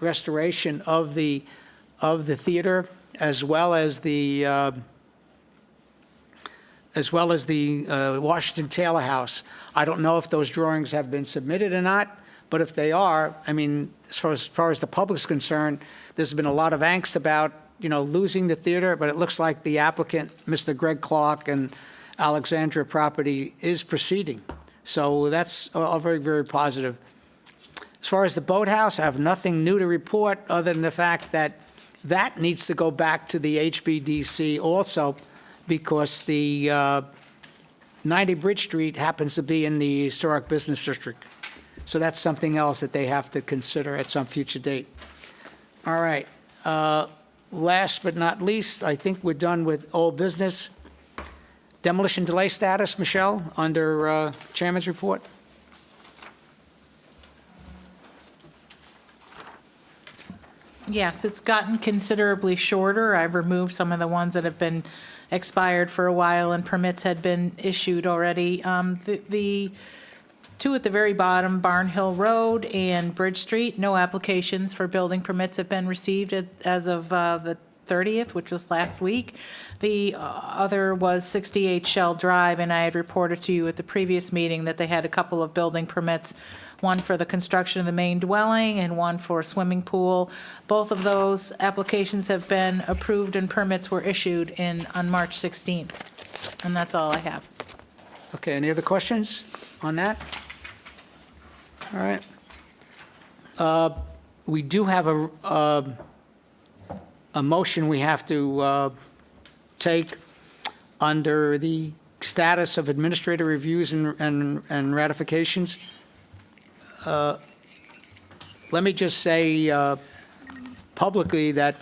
restoration of the theater, as well as the Washington Taylor House. I don't know if those drawings have been submitted or not, but if they are, I mean, as far as the public's concerned, there's been a lot of angst about, losing the theater, but it looks like the applicant, Mr. Greg Clark and Alexandra Property, is proceeding. So that's all very, very positive. As far as the boathouse, I have nothing new to report other than the fact that that needs to go back to the HBDC also because the 90 Bridge Street happens to be in the Historic Business District. So that's something else that they have to consider at some future date. All right. Last but not least, I think we're done with old business. Demolition delay status, Michelle, under Chairman's report. Yes, it's gotten considerably shorter. I've removed some of the ones that have been expired for a while and permits had been issued already. The two at the very bottom, Barn Hill Road and Bridge Street, no applications for building permits have been received as of the 30th, which was last week. The other was 68 Shell Drive, and I had reported to you at the previous meeting that they had a couple of building permits, one for the construction of the main dwelling and one for a swimming pool. Both of those applications have been approved and permits were issued on March 16th. And that's all I have. Okay, any other questions on that? All right. We do have a motion we have to take under the status of administrative reviews and ratifications. Let me just say publicly that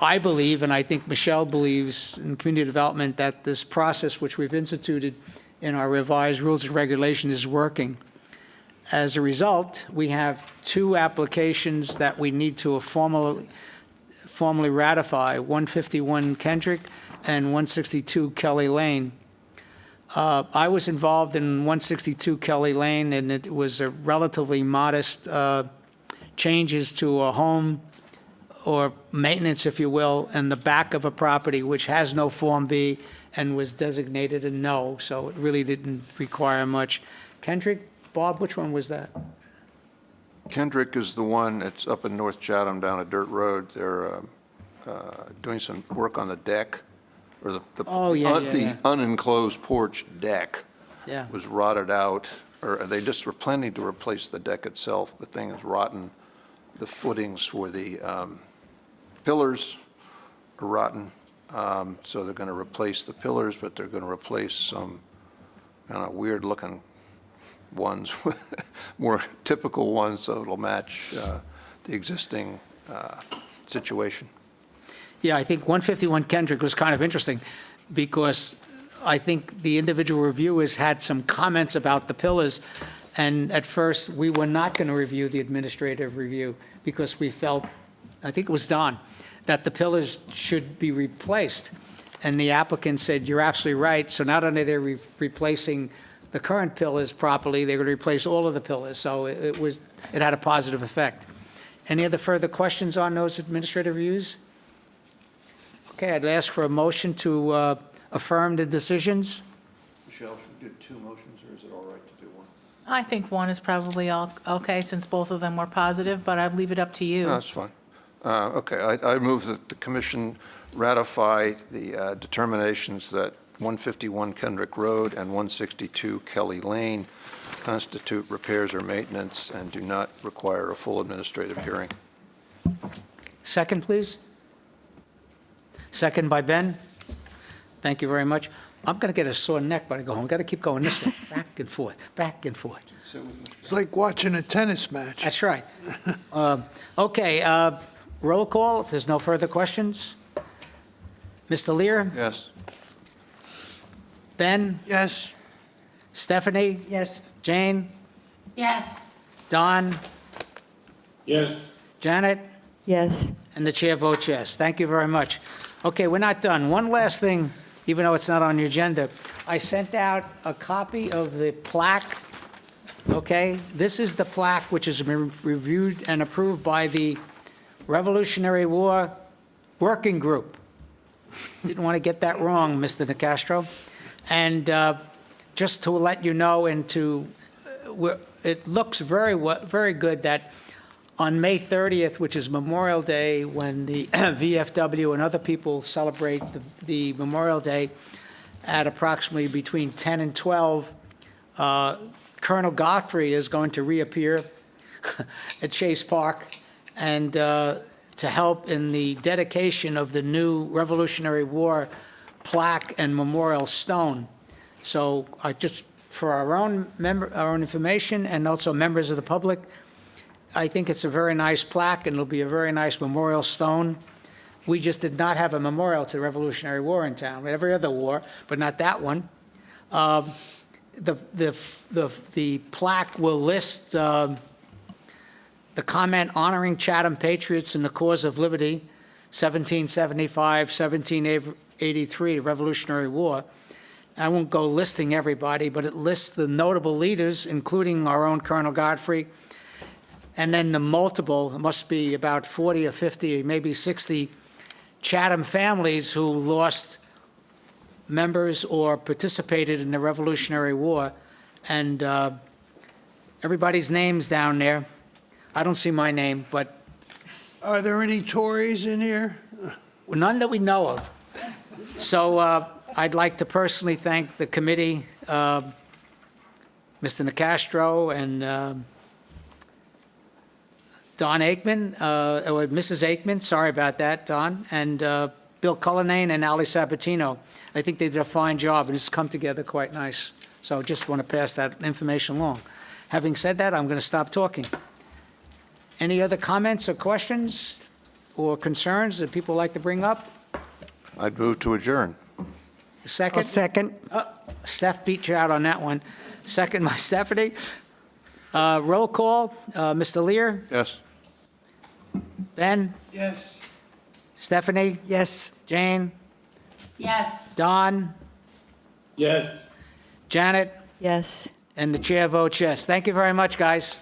I believe, and I think Michelle believes in community development, that this process which we've instituted in our revised rules and regulations is working. As a result, we have two applications that we need to formally ratify, 151 Kendrick and 162 Kelly Lane. I was involved in 162 Kelly Lane, and it was a relatively modest changes to a home or maintenance, if you will, in the back of a property which has no Form B and was designated a no, so it really didn't require much. Kendrick, Bob, which one was that? Kendrick is the one that's up in North Chatham down a dirt road. They're doing some work on the deck, or the unenclosed porch deck Yeah. was rotted out, or they just were planning to replace the deck itself. The thing is rotten. The footings for the pillars are rotten, so they're going to replace the pillars, but they're going to replace some kind of weird-looking ones, more typical ones, so it'll match the existing situation. Yeah, I think 151 Kendrick was kind of interesting because I think the individual reviewers had some comments about the pillars, and at first, we were not going to review the administrative review because we felt, I think it was Don, that the pillars should be replaced. And the applicant said, you're absolutely right, so not only are they replacing the current pillars properly, they're going to replace all of the pillars, so it had a positive effect. Any other further questions on those administrative reviews? Okay, I'd ask for a motion to affirm the decisions. Michelle, should we do two motions, or is it all right to do one? I think one is probably okay, since both of them were positive, but I'd leave it up to you. No, that's fine. Okay, I move that the commission ratify the determinations that 151 Kendrick Road and 162 Kelly Lane constitute repairs or maintenance and do not require a full administrative hearing. Second, please. Second by Ben. Thank you very much. I'm going to get a sore neck when I go home. Got to keep going this way, back and forth, back and forth. It's like watching a tennis match. That's right. Okay, roll call, if there's no further questions. Mr. Lear? Yes. Ben? Yes. Stephanie? Yes. Jane? Yes, Don? Yes, Janet? Yes. And the chair votes yes. Thank you very much. Okay, we're not done. One last thing, even though it's not on the agenda. I sent out a copy of the plaque, okay? This is the plaque which has been reviewed and approved by the Revolutionary War Working Group. Didn't want to get that wrong, Mr. Nicastro. And just to let you know, and it looks very good that on May 30th, which is Memorial Day, when the VFW and other people celebrate the Memorial Day at approximately between 10 and 12, Colonel Godfrey is going to reappear at Chase Park, and to help in the dedication of the new Revolutionary War plaque and memorial stone. So just for our own information and also members of the public, I think it's a very nice plaque, and it'll be a very nice memorial stone. We just did not have a memorial to the Revolutionary War in town. We had every other war, but not that one. The plaque will list the comment honoring Chatham patriots in the cause of liberty, 1775, 1783, Revolutionary War. I won't go listing everybody, but it lists the notable leaders, including our own Colonel Godfrey, and then the multiple, it must be about 40 or 50, maybe 60 Chatham families who lost members or participated in the Revolutionary War. And everybody's name's down there. I don't see my name, but Are there any Tories in here? none that we know of. So I'd like to personally thank the committee, Mr. Nicastro and Don Aikman, or Mrs. Aikman, sorry about that, Don, and Bill Cullinane and Ali Sabatino. I think they did a fine job, and it's come together quite nice. So just want to pass that information along. Having said that, I'm going to stop talking. Any other comments or questions or concerns that people like to bring up? I'd move to adjourn. Second? I'll second. Steph beat you out on that one. Second by Stephanie. Roll call, Mr. Lear, Yes. Ben, Yes. Stephanie, Yes. Jane, Yes. Don, Yes. Janet, Yes. and the chair votes yes. Thank you very much, guys.